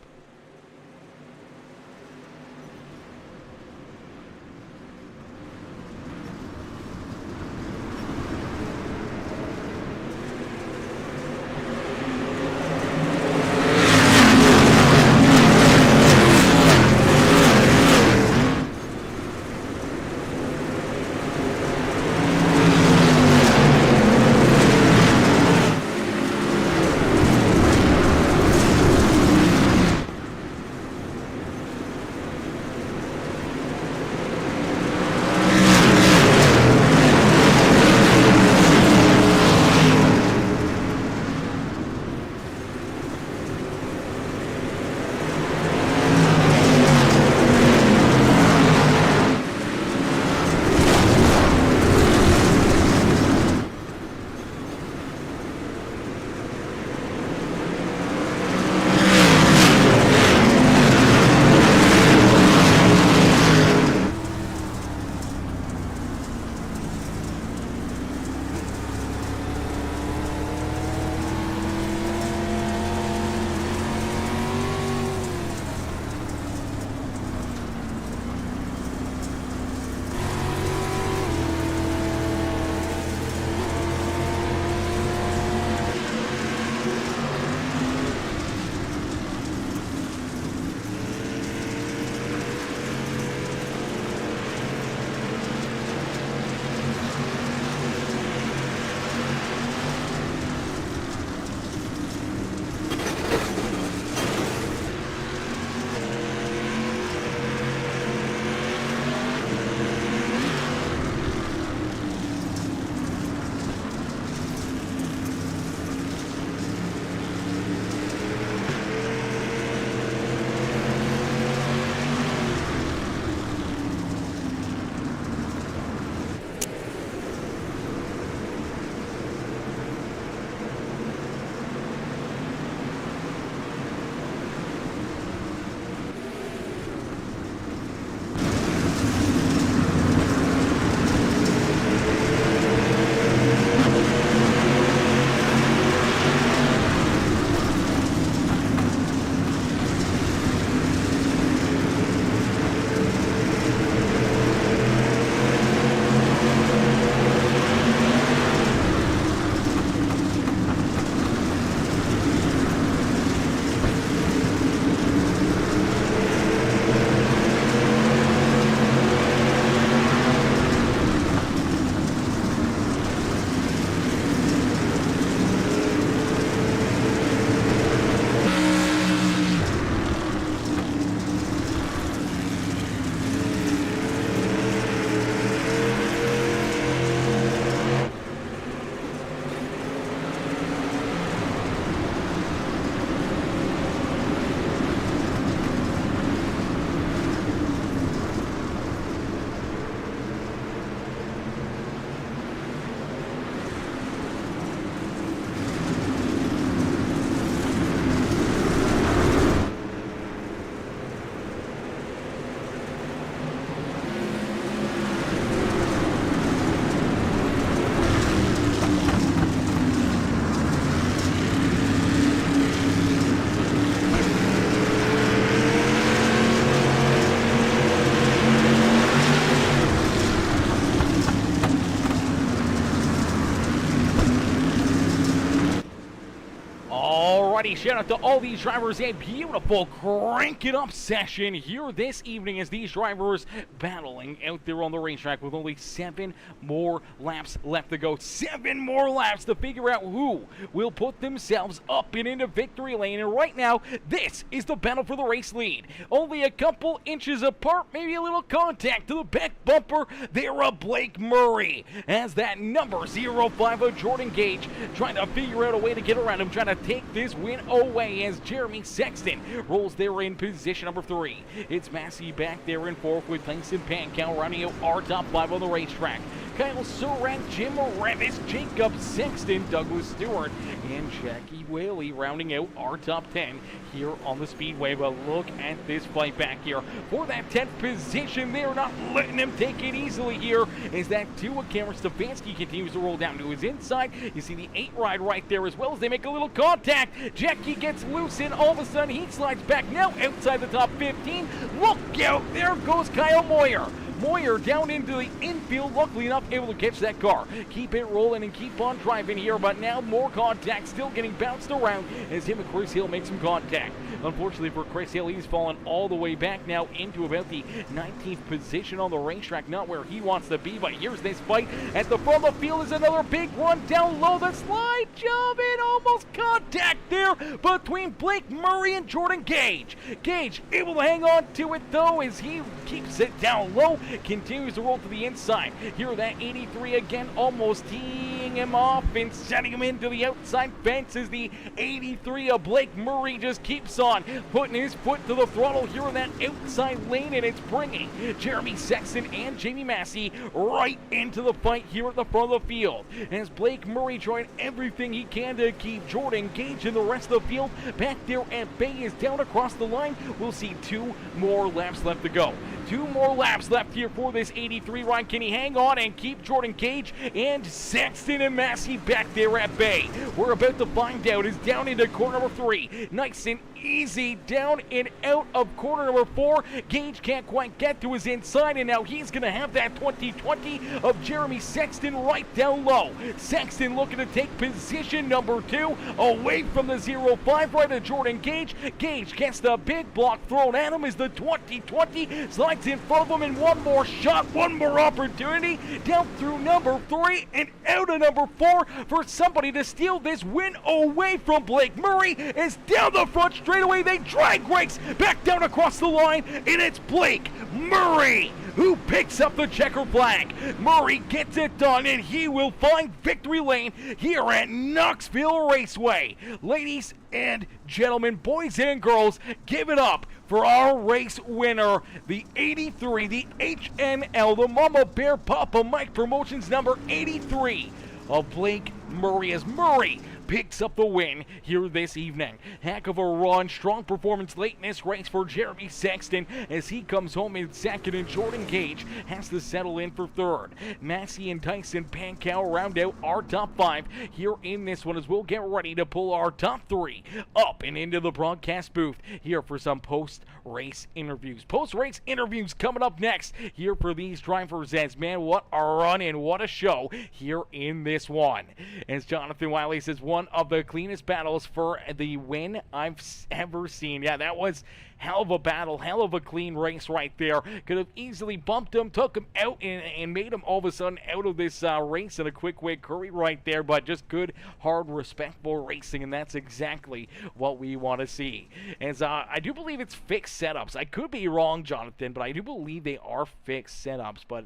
Alrighty, shout out to all these drivers. A beautiful crank it up session here this evening as these drivers battling out there on the racetrack with only 7 more laps left to go. 7 more laps to figure out who will put themselves up and into victory lane. And right now, this is the battle for the race lead. Only a couple inches apart, maybe a little contact to the back bumper there of Blake Murray. As that number 05 of Jordan Gage trying to figure out a way to get around him, trying to take this win away as Jeremy Sexton rolls there in position number 3. It's Massey back there in 4th with Tyson Pankow rounding out our top 5 on the racetrack. Kyle Surratt, Jim Revis, Jacob Sexton, Douglas Stewart, and Jackie Whaley rounding out our top 10 here on the Speedway. But look at this fight back here for that 10th position. They're not letting him take it easily here as that 2 of Cameron Stefanski continues to roll down to his inside. You see the 8 ride right there as well as they make a little contact. Jackie gets loose and all of a sudden he slides back now outside the top 15. Look out, there goes Kyle Moyer. Moyer down into the infield, luckily enough able to catch that car. Keep it rolling and keep on driving here, but now more contact, still getting bounced around as him and Chris Hill make some contact. Unfortunately for Chris Hill, he's fallen all the way back now into about the 19th position on the racetrack, not where he wants to be, but here's this fight. At the front of the field is another big run down low, the slide job, and almost contact there between Blake Murray and Jordan Gage. Gage able to hang on to it though as he keeps it down low, continues to roll to the inside. Here that 83 again, almost teeing him off and setting him into the outside fence as the 83 of Blake Murray just keeps on putting his foot to the throttle here in that outside lane, and it's bringing Jeremy Sexton and Jamie Massey right into the fight here at the front of the field. As Blake Murray trying everything he can to keep Jordan Gage and the rest of the field back there, and Bay is down across the line. We'll see 2 more laps left to go. 2 more laps left here for this 83 ride. Can he hang on and keep Jordan Gage and Sexton and Massey back there at bay? We're about to find out. Is down into corner number 3. Nice and easy down and out of corner number 4. Gage can't quite get to his inside, and now he's going to have that 2020 of Jeremy Sexton right down low. Sexton looking to take position number 2 away from the 05 right of Jordan Gage. Gage gets the big block thrown at him as the 2020 slides in front of him, and one more shot, one more opportunity down through number 3 and out of number 4 for somebody to steal this win away from Blake Murray. As down the front straightaway they drag race back down across the line, and it's Blake Murray who picks up the checker flag. Murray gets it done, and he will find victory lane here at Knoxville Raceway. Ladies and gentlemen, boys and girls, give it up for our race winner, the 83, the HNL, the Mama Bear Papa Mike Promotions number 83 of Blake Murray, as Murray picks up the win here this evening. Heck of a run, strong performance late in this race for Jeremy Sexton as he comes home in second, and Jordan Gage has to settle in for third. Massey and Tyson Pankow round out our top 5 here in this one as we'll get ready to pull our top 3 up and into the broadcast booth here for some post-race interviews. Post-race interviews coming up next here for these drivers, as man, what a run and what a show here in this one. As Jonathan Wiley says, one of the cleanest battles for the win I've ever seen. Yeah, that was hell of a battle, hell of a clean race right there. Could have easily bumped him, took him out, and made him all of a sudden out of this race in a quick way curry right there, but just good, hard, respectful racing, and that's exactly what we want to see. As I do believe it's fixed setups. I could be wrong, Jonathan, but I do believe they are fixed setups, but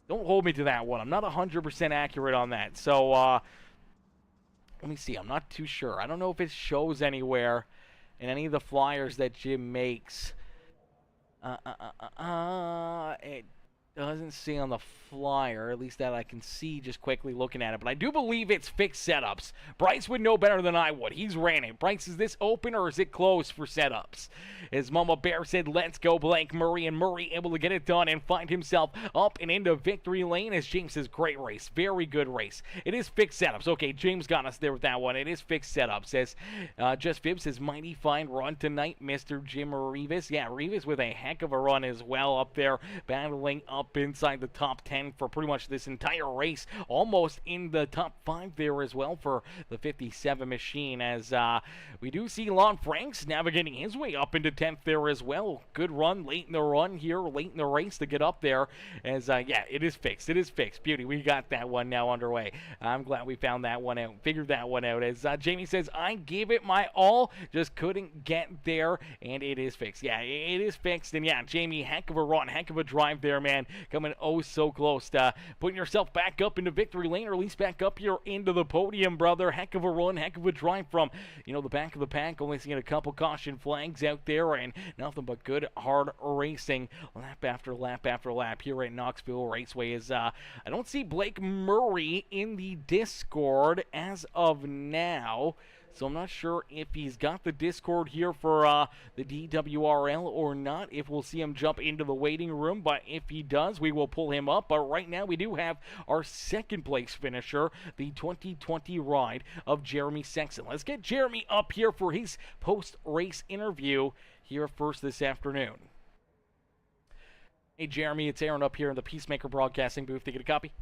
don't hold me to that one. I'm not 100% accurate on that. So, let me see. I'm not too sure. I don't know if it shows anywhere in any of the flyers that Jim makes. It doesn't say on the flyer, at least that I can see just quickly looking at it. But I do believe it's fixed setups. Bryce would know better than I would. He's ran it. Bryce, is this open or is it closed for setups? As Mama Bear said, let's go Blake Murray, and Murray able to get it done and find himself up and into victory lane. As James says, great race. Very good race. It is fixed setups. Okay, James got us there with that one. It is fixed setups. Says, Just Fib says, mighty fine run tonight, Mr. Jim Rivas. Yeah, Rivas with a heck of a run as well up there, battling up up inside the top 10 for pretty much this entire race, almost in the top 5 there as well for the 57 machine, as we do see Lon Franks navigating his way up into 10th there as well. Good run late in the run here, late in the race to get up there, as yeah, it is fixed. It is fixed. Beauty. We got that one now underway. I'm glad we found that one out, figured that one out, as Jamie says, I gave it my all, just couldn't get there, and it is fixed. Yeah, it is fixed, and yeah, Jamie, heck of a run, heck of a drive there, man, coming oh so close to putting yourself back up into victory lane, or at least back up here into the podium, brother. Heck of a run, heck of a drive from, the back of the pack, only seeing a couple caution flags out there, and nothing but good, hard racing, lap after lap after lap here at Knoxville Raceway. Is I don't see Blake Murray in the Discord as of now, so I'm not sure if he's got the Discord here for the DWRL or not, if we'll see him jump into the waiting room, but if he does, we will pull him up. But right now, we do have our second place finisher, the 2020 ride of Jeremy Sexton. Let's get Jeremy up here for his post-race interview here first this afternoon. Hey, Jeremy, it's Aaron up here in the Peacemaker Broadcasting booth. Take it a copy.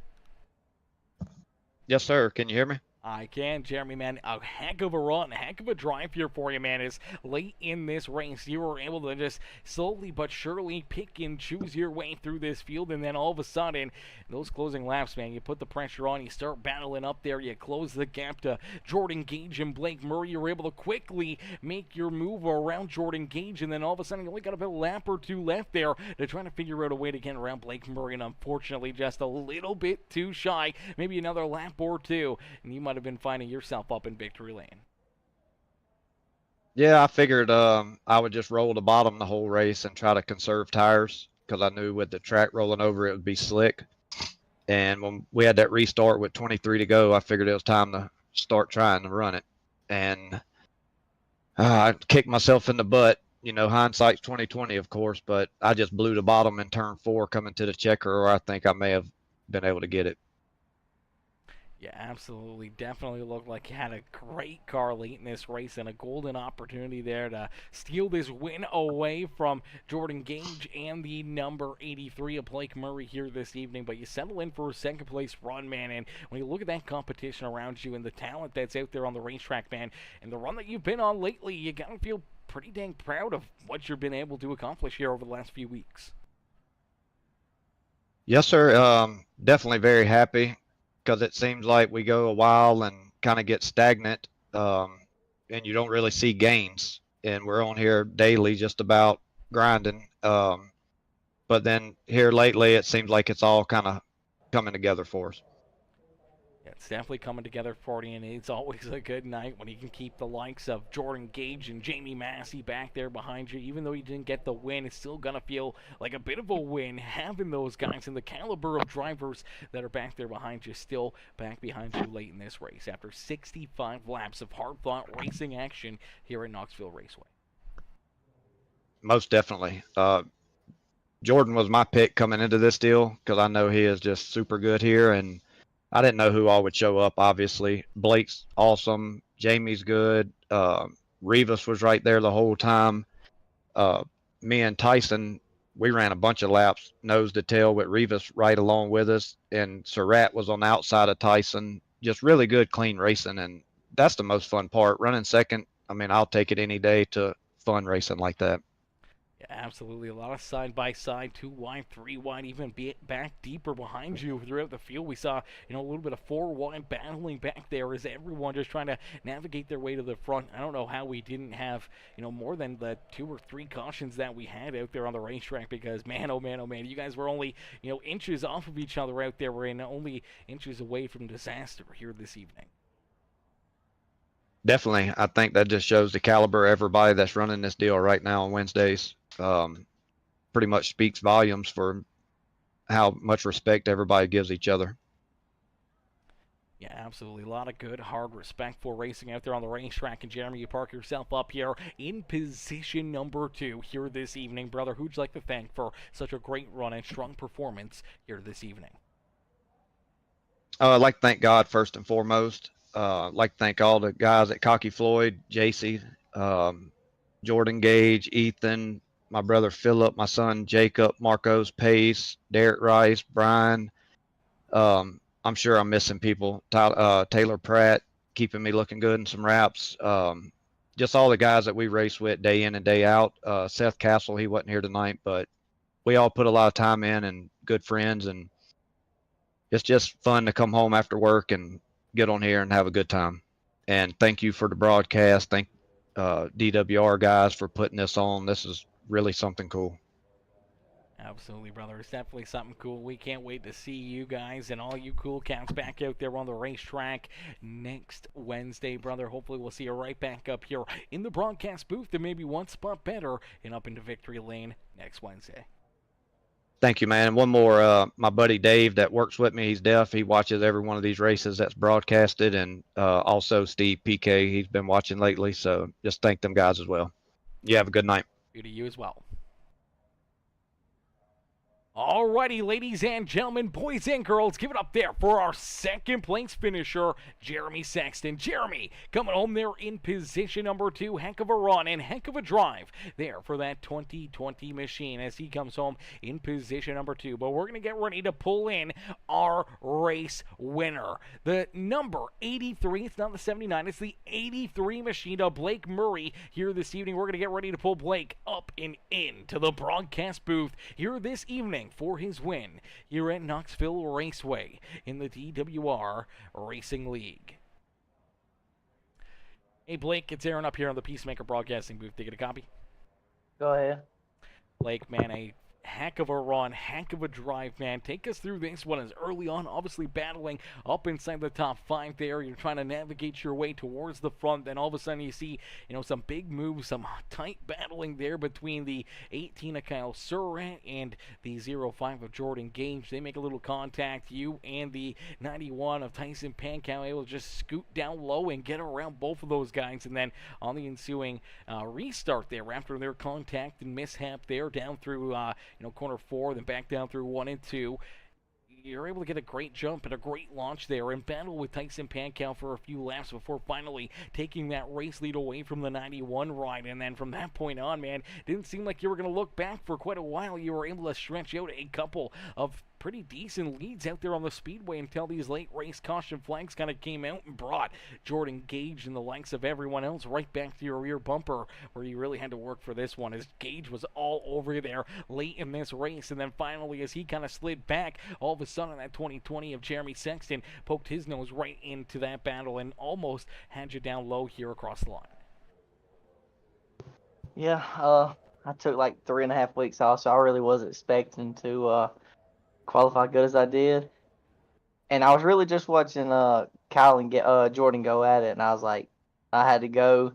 Yes, sir. Can you hear me? I can, Jeremy, man. A heck of a run, a heck of a drive here for you, man. As late in this race, you were able to just slowly but surely pick and choose your way through this field, and then all of a sudden, those closing laps, man, you put the pressure on, you start battling up there, you close the gap to Jordan Gage and Blake Murray. You're able to quickly make your move around Jordan Gage, and then all of a sudden, you only got about a lap or two left there to try to figure out a way to get around Blake Murray, and unfortunately, just a little bit too shy, maybe another lap or two, and you might have been finding yourself up in victory lane. Yeah, I figured I would just roll the bottom the whole race and try to conserve tires, because I knew with the track rolling over it would be slick. And when we had that restart with 23 to go, I figured it was time to start trying to run it. And I kicked myself in the butt. Hindsight's 20/20, of course, but I just blew the bottom in turn 4 coming to the checker, or I think I may have been able to get it. Yeah, absolutely. Definitely looked like he had a great car late in this race and a golden opportunity there to steal this win away from Jordan Gage and the number 83 of Blake Murray here this evening. But you settle in for a second place run, man. And when you look at that competition around you and the talent that's out there on the racetrack, man, and the run that you've been on lately, you got to feel pretty dang proud of what you've been able to accomplish here over the last few weeks. Yes, sir. Definitely very happy, because it seems like we go a while and kind of get stagnant, and you don't really see gains. And we're on here daily just about grinding. But then here lately, it seems like it's all kind of coming together for us. Yeah, it's definitely coming together for you, and it's always a good night when you can keep the likes of Jordan Gage and Jamie Massey back there behind you. Even though you didn't get the win, it's still going to feel like a bit of a win having those guys and the caliber of drivers that are back there behind you, still back behind you late in this race after 65 laps of hard-fought racing action here at Knoxville Raceway. Most definitely. Jordan was my pick coming into this deal, because I know he is just super good here, and I didn't know who all would show up, obviously. Blake's awesome. Jamie's good. Rivas was right there the whole time. Me and Tyson, we ran a bunch of laps nose to tail with Rivas right along with us. And Surratt was on the outside of Tyson. Just really good, clean racing. And that's the most fun part. Running second, I mean, I'll take it any day to fun racing like that. Yeah, absolutely. A lot of side-by-side, 2 wide, 3 wide, even back deeper behind you throughout the field. We saw, a little bit of 4 wide battling back there as everyone just trying to navigate their way to the front. I don't know how we didn't have, more than the 2 or 3 cautions that we had out there on the racetrack, because, man, oh, man, you guys were only, inches off of each other out there. We're only inches away from disaster here this evening. Definitely. I think that just shows the caliber of everybody that's running this deal right now on Wednesdays. Pretty much speaks volumes for how much respect everybody gives each other. Yeah, absolutely. A lot of good, hard, respectful racing out there on the racetrack. And Jeremy, you park yourself up here in position number 2 here this evening. Brother, who'd you like to thank for such a great run and strong performance here this evening? I'd like to thank God first and foremost. I'd like to thank all the guys at Cocky Floyd, JC, Jordan Gage, Ethan, my brother Philip, my son Jacob, Marcos Pace, Derek Rice, Brian. I'm sure I'm missing people. Taylor Pratt keeping me looking good in some wraps. Just all the guys that we race with day in and day out. Seth Castle, he wasn't here tonight, but we all put a lot of time in and good friends, and it's just fun to come home after work and get on here and have a good time. And thank you for the broadcast. Thank DWR guys for putting this on. This is really something cool. Absolutely, brother. It's definitely something cool. We can't wait to see you guys and all you cool cats back out there on the racetrack next Wednesday, brother. Hopefully we'll see you right back up here in the broadcast booth and maybe one spot better and up into victory lane next Wednesday. Thank you, man. And one more, my buddy Dave that works with me, he's deaf. He watches every one of these races that's broadcasted. And also Steve PK, he's been watching lately. So just thank them guys as well. You have a good night. You to you as well. Alrighty, ladies and gentlemen, boys and girls, give it up there for our second place finisher, Jeremy Sexton. Jeremy coming home there in position number 2. Heck of a run and heck of a drive there for that 2020 machine as he comes home in position number 2. But we're going to get ready to pull in our race winner. The number 83, it's not the 79, it's the 83 machine of Blake Murray here this evening. We're going to get ready to pull Blake up and into the broadcast booth here this evening for his win here at Knoxville Raceway in the DWR Racing League. Hey Blake, it's Aaron up here on the Peacemaker Broadcasting booth. Did you get a copy? Go ahead. Blake, man, a heck of a run, heck of a drive, man. Take us through this one as early on, obviously battling up inside the top 5 there. You're trying to navigate your way towards the front, then all of a sudden you see, some big moves, some tight battling there between the 18 of Kyle Surratt and the 05 of Jordan Gage. They make a little contact. You and the 91 of Tyson Pankow able to just scoot down low and get around both of those guys, and then on the ensuing restart there after their contact and mishap there down through corner 4, then back down through 1 and 2. You're able to get a great jump and a great launch there and battle with Tyson Pankow for a few laps before finally taking that race lead away from the 91 ride. And then from that point on, man, didn't seem like you were going to look back for quite a while. You were able to stretch out a couple of pretty decent leads out there on the speedway until these late race caution flags kind of came out and brought Jordan Gage and the likes of everyone else right back to your rear bumper, where you really had to work for this one as Gage was all over there late in this race. And then finally, as he kind of slid back, all of a sudden that 2020 of Jeremy Sexton poked his nose right into that battle and almost had you down low here across the line. Yeah, I took like 3.5 weeks off, so I really wasn't expecting to qualify good as I did. And I was really just watching Kyle and Jordan go at it, and I was like, I had to go.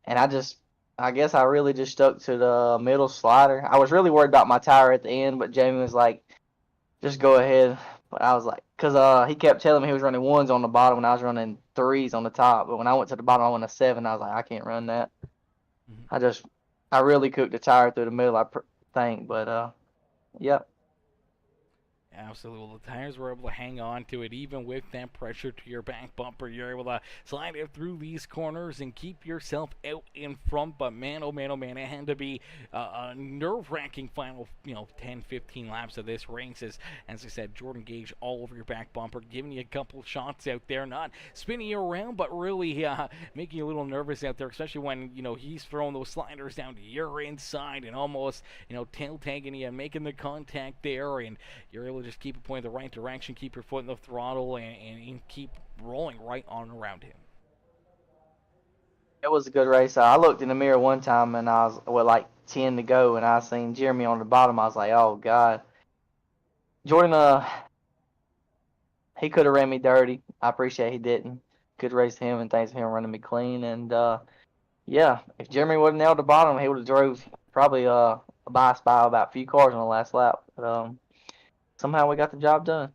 And I guess I really just stuck to the middle slider. I was really worried about my tire at the end, but Jamie was like, just go ahead. But I was like, because he kept telling me he was running 1s on the bottom and I was running 3s on the top. But when I went to the bottom, I went a 7. I was like, I can't run that. Mm-hmm. I really cooked the tire through the middle, I think. But, yep. Absolutely. Well, the tires were able to hang on to it even with that pressure to your back bumper. You're able to slide it through these corners and keep yourself out in front. But man, oh man, oh man, it had to be a nerve-wracking final, 10, 15 laps of this race. As I said, Jordan Gage all over your back bumper, giving you a couple shots out there, not spinning you around, but really making you a little nervous out there, especially when, he's throwing those sliders down to your inside and almost, tail tagging you and making the contact there, and you're able to just keep it pointing the right direction, keep your foot in the throttle, and keep rolling right on around him. It was a good race. I looked in the mirror one time, and I was with like 10 to go, and I seen Jeremy on the bottom. I was like, oh, God. Jordan, he could have ran me dirty. I appreciate he didn't. Good race to him, and thanks for him running me clean. And, yeah, if Jeremy would have nailed the bottom, he would have drove probably by about a few cars on the last lap. But, somehow we got the job done.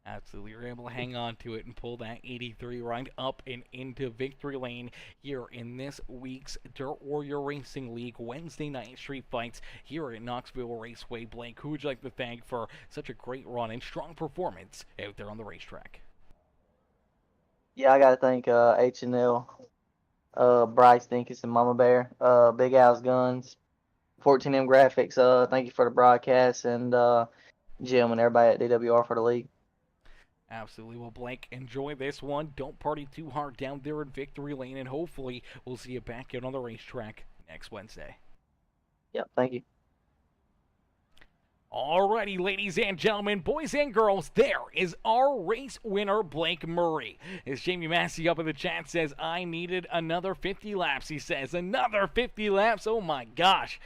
Absolutely. You're able to hang on to it and pull that 83 right up and into victory lane here in this week's Dirt Warrior Racing League Wednesday night street fights here at Knoxville Raceway. Blake, who would you like to thank for such a great run and strong performance out there on the racetrack? Yeah, I got to thank H&L, Bryce Dinkus and Mama Bear, Big Al's Guns, 14M Graphics, thank you for the broadcast, and Jim and everybody at DWR for the league. Absolutely. Well, Blake, enjoy this one. Don't party too hard down there in Victory Lane, and hopefully we'll see you back out on the racetrack next Wednesday. Yep, thank you. Alrighty, ladies and gentlemen, boys and girls, there is our race winner, Blake Murray. As Jamie Massey up in the chat says, I needed another 50 laps, he says. Another 50 laps? Oh my gosh.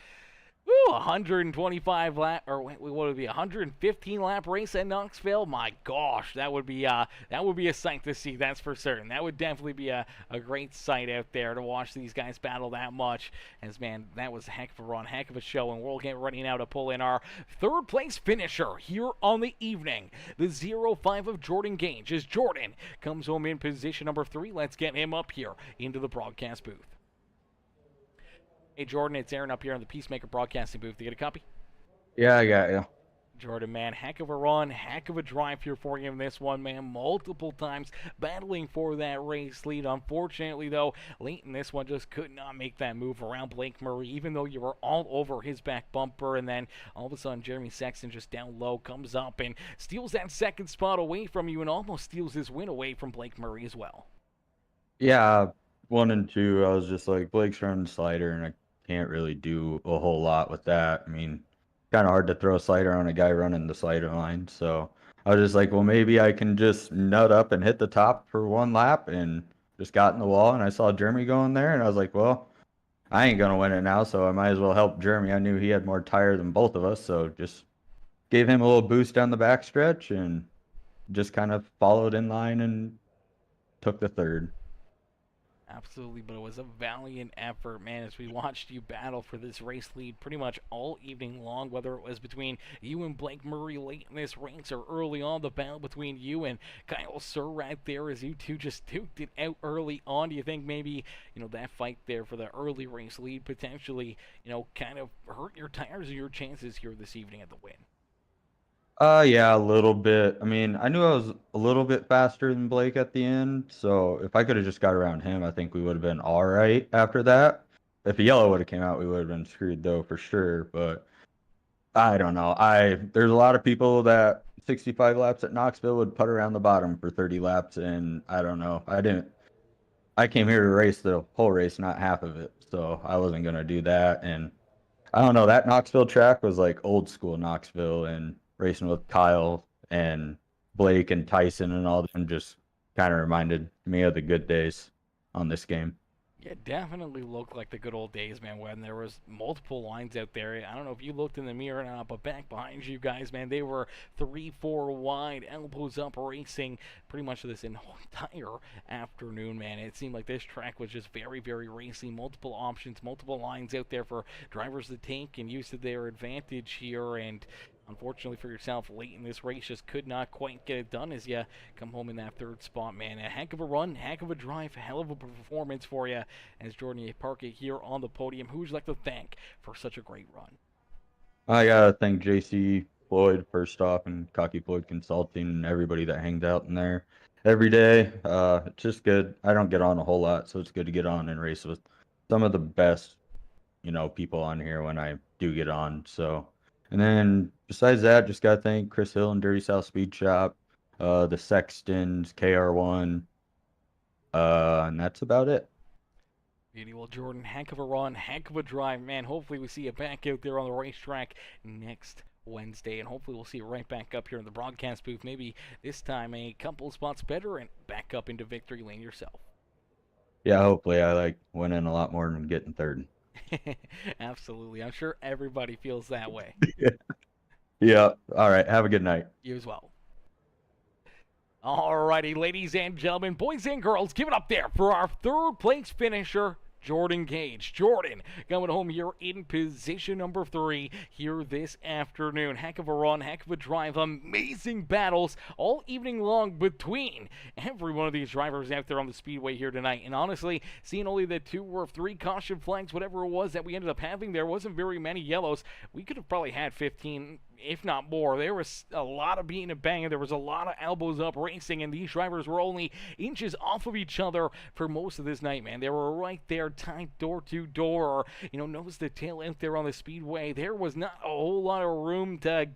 Woo, 125 lap, or what would it be, 115 lap race at Knoxville? My gosh, that would be a sight to see, that's for certain. That would definitely be a great sight out there to watch these guys battle that much. As, man, that was a heck of a run, heck of a show, and we'll get ready now to pull in our third place finisher here on the evening. The 05 of Jordan Gage, as Jordan comes home in position number 3. Let's get him up here into the broadcast booth. Hey, Jordan, it's Aaron up here on the Peacemaker Broadcasting booth. You get a copy? Yeah, I got you. Jordan, man, heck of a run, heck of a drive here for you in this one, man. Multiple times battling for that race lead. Unfortunately, though, late in this one just could not make that move around Blake Murray, even though you were all over his back bumper. And then all of a sudden, Jeremy Sexton just down low comes up and steals that second spot away from you and almost steals his win away from Blake Murray as well. Yeah, 1 and 2, I was just like, Blake's running slider, and I can't really do a whole lot with that. I mean, kind of hard to throw a slider on a guy running the slider line. So I was just like, well, maybe I can just nut up and hit the top for 1 lap, and just got in the wall. And I saw Jeremy going there, and I was like, well, I ain't going to win it now, so I might as well help Jeremy. I knew he had more tire than both of us, so just gave him a little boost down the backstretch and just kind of followed in line and took the third. Absolutely, but it was a valiant effort, man, as we watched you battle for this race lead pretty much all evening long, whether it was between you and Blake Murray late in this race or early on, the battle between you and Kyle Surratt there as you two just duked it out early on. Do you think maybe, that fight there for the early race lead potentially, kind of hurt your tires or your chances here this evening at the win? Yeah, a little bit. I mean, I knew I was a little bit faster than Blake at the end, so if I could have just got around him, I think we would have been all right after that. If a yellow would have came out, we would have been screwed though for sure. But I don't know. There's a lot of people that 65 laps at Knoxville would put around the bottom for 30 laps, and I don't know. I came here to race the whole race, not half of it, so I wasn't gonna do that. And I don't know. That Knoxville track was like old school Knoxville, and racing with Kyle and Blake and Tyson and all them just kind of reminded me of the good days on this game. Yeah, definitely looked like the good old days, man, when there was multiple lines out there. I don't know if you looked in the mirror or not, but back behind you guys, man, they were 3-4 wide, elbows up, racing pretty much this entire afternoon, man. It seemed like this track was just very, very racy. Multiple options, multiple lines out there for drivers to take and use to their advantage here. And unfortunately for yourself, late in this race, just could not quite get it done as you come home in that third spot, man. A heck of a run, heck of a drive, hell of a performance for you as Jordan, you park it here on the podium. Who would you like to thank for such a great run? I gotta thank JC Floyd first off, and Cocky Floyd Consulting, and everybody that hangs out in there every day. It's just good. I don't get on a whole lot, so it's good to get on and race with some of the best, people on here when I do get on. So, and then besides that, just gotta thank Chris Hill and Dirty South Speed Shop, the Sextons, KR1, and that's about it. Beauty. Well, Jordan, heck of a run, heck of a drive, man. Hopefully we see you back out there on the racetrack next Wednesday, and hopefully we'll see you right back up here in the broadcast booth. Maybe this time a couple spots better and back up into victory lane yourself. Yeah, hopefully I like winning a lot more than getting third. Absolutely. I'm sure everybody feels that way. Yeah. All right. Have a good night. You as well. Alrighty, ladies and gentlemen, boys and girls, give it up there for our third place finisher, Jordan Gage. Jordan coming home here in position number 3 here this afternoon. Heck of a run, heck of a drive, amazing battles all evening long between every one of these drivers out there on the speedway here tonight. And honestly, seeing only the 2 or 3 caution flags, whatever it was that we ended up having, there wasn't very many yellows. We could have probably had 15 if not more. There was a lot of beating and banging. There was a lot of elbows up racing, and these drivers were only inches off of each other for most of this night, man. They were right there, tied door to door, or, nose to tail out there on the speedway. There was not a whole lot of room to,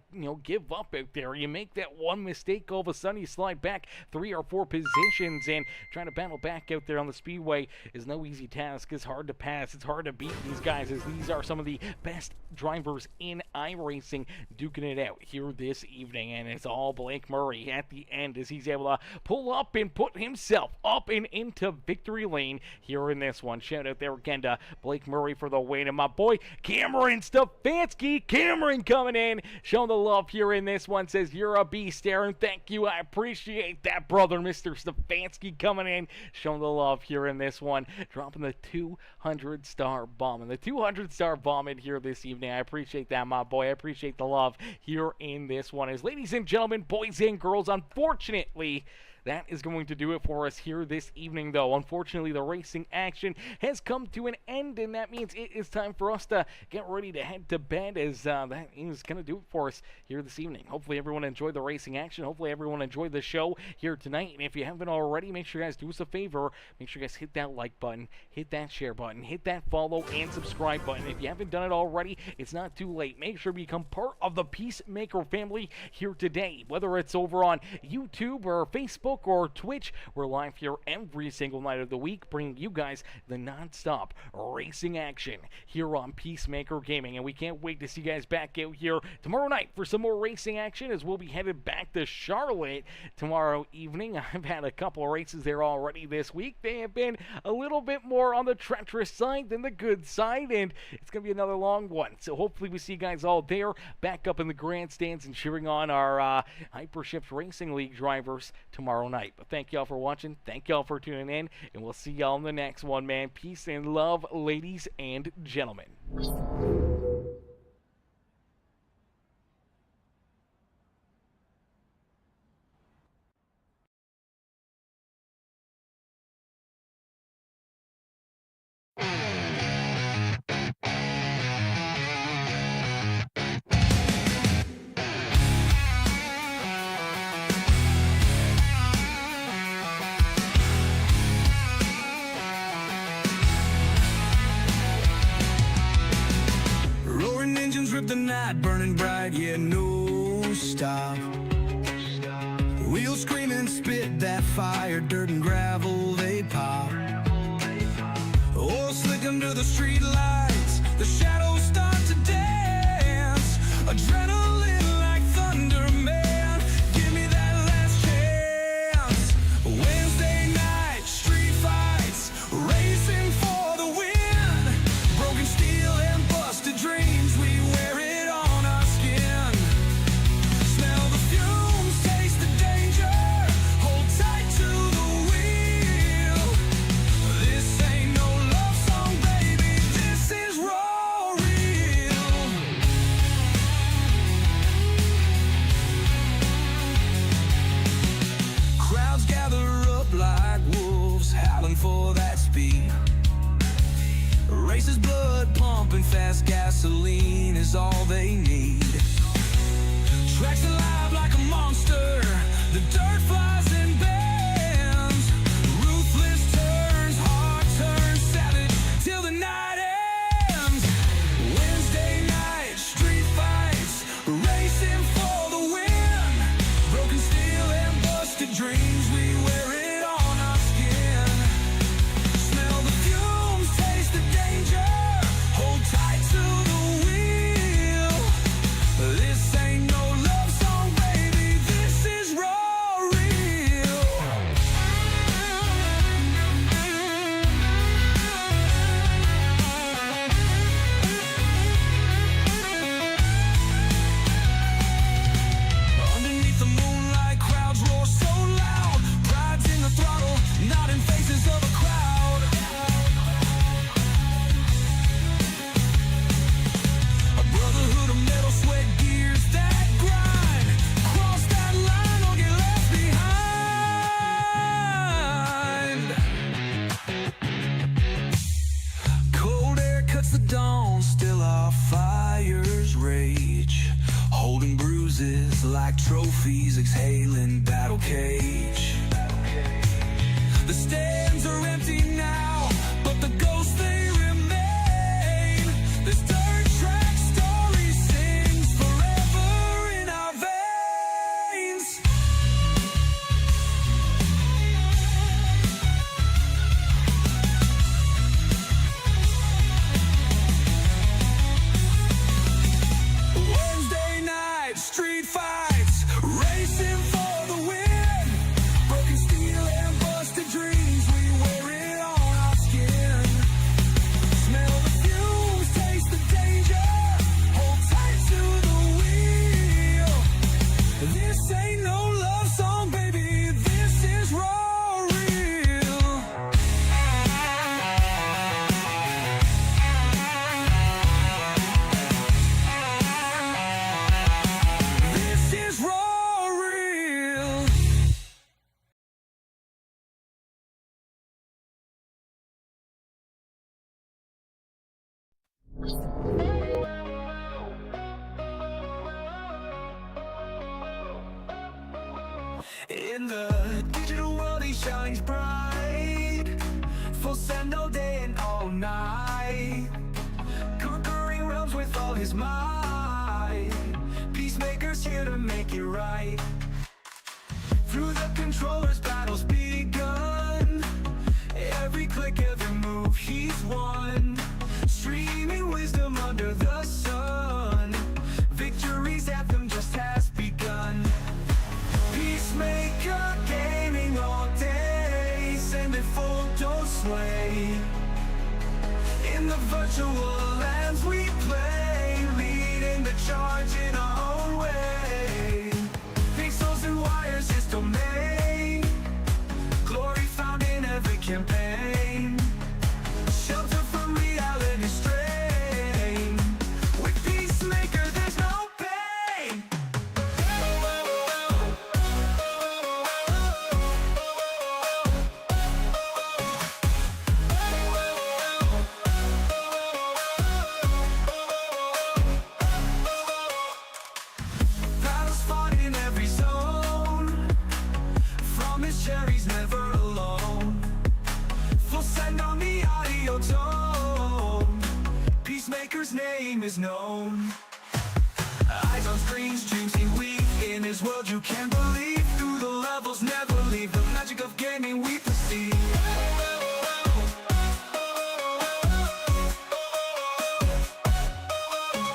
give up out there. You make that one mistake, all of a sudden you slide back 3 or 4 positions, and trying to battle back out there on the speedway is no easy task. It's hard to pass. It's hard to beat these guys, as these are some of the best drivers in iRacing duking it out here this evening. And it's all Blake Murray at the end as he's able to pull up and put himself up and into victory lane here in this one. Shout out there again to Blake Murray for the win, and my boy Cameron Stefanski. Cameron coming in, showing the love here in this one. Says, you're a beast, Aaron. Thank you. I appreciate that, brother. Mr. Stefanski coming in, showing the love here in this one. Dropping the 200-star bomb. And the 200-star bomb in here this evening. I appreciate that, my boy. I appreciate the love here in this one. As ladies and gentlemen, boys and girls, unfortunately, that is going to do it for us here this evening, though. Unfortunately, the racing action has come to an end, and that means it is time for us to get ready to head to bed, as that is going to do it for us here this evening. Hopefully, everyone enjoyed the racing action. Hopefully, everyone enjoyed the show here tonight. And if you haven't already, make sure you guys do us a favor. Make sure you guys hit that like button, hit that share button, hit that follow and subscribe button. If you haven't done it already, it's not too late. Make sure to become part of the Peacemaker family here today, whether it's over on YouTube or Facebook or Twitch. We're live here every single night of the week, bringing you guys the non-stop racing action here on Peacemaker Gaming, and we can't wait to see you guys back out here tomorrow night for some more racing action, as we'll be headed back to Charlotte tomorrow evening. I've had a couple of races there already this week. They have been a little bit more on the treacherous side than the good side, and it's going to be another long one. So hopefully we see you guys all there, back up in the grandstands and cheering on our Hypershift Racing League drivers tomorrow night. But thank y'all for watching. Thank y'all for tuning in, and we'll see y'all in the next one, man. Peace and love, ladies and gentlemen. Roaring engines rip the night, burning bright, yeah, no stop. Wheels screaming, spit that fire, dirt and gravel, they pop. Oh, slick under the street lights, the shadows start to dance. Adrenaline like thunder, man, give me that last chance. Wednesday night, street fights, racing for the win. Broken steel and busted dreams, we wear it on our skin. Smell the fumes, taste the danger, hold tight to the wheel. This ain't no love song, baby, this is raw real. Crowds gather up like wolves, howling for that speed. Races, blood pumping, fast gasoline is all they need. Tracks alive like a monster, the dirt flies and bends. Ruthless turns, hard turns, savage till the night ends. Wednesday night, street fights, racing for the win. Broken steel and busted dreams, we wear it on our skin. Smell the fumes, taste the danger, hold tight to the wheel. like trophies exhaling battle cage. The stands are empty now, but the ghosts they remain. This dirt track story sings forever in our veins. Wednesday night street fights, racing for the win. Broken steel and busted dreams, we wear it on our skin. Smell the fumes, taste the danger, hold tight to the wheel. This ain't no love song, baby, this is raw real. This is raw real. In the digital world he shines bright, full send all day and all night, conquering realms with all his might. Peacemakers here to make it right. Through the controllers battles begun, every click, every move he's won. Streaming wisdom under the sun, victory's anthem just has begun. Peacemaker gaming all day, sending full dose sway. In the virtual lands we play, leading the charge in our own way. Pixels and wires, his domain, glory found in every campaign. Shelter from reality strain, with Peacemaker there's no pain. Battles fought in every zone, from his cherries never alone. Full send on the audio tone, Peacemaker's name is known. Eyes on screens, dreams he weak, in his world you can't believe.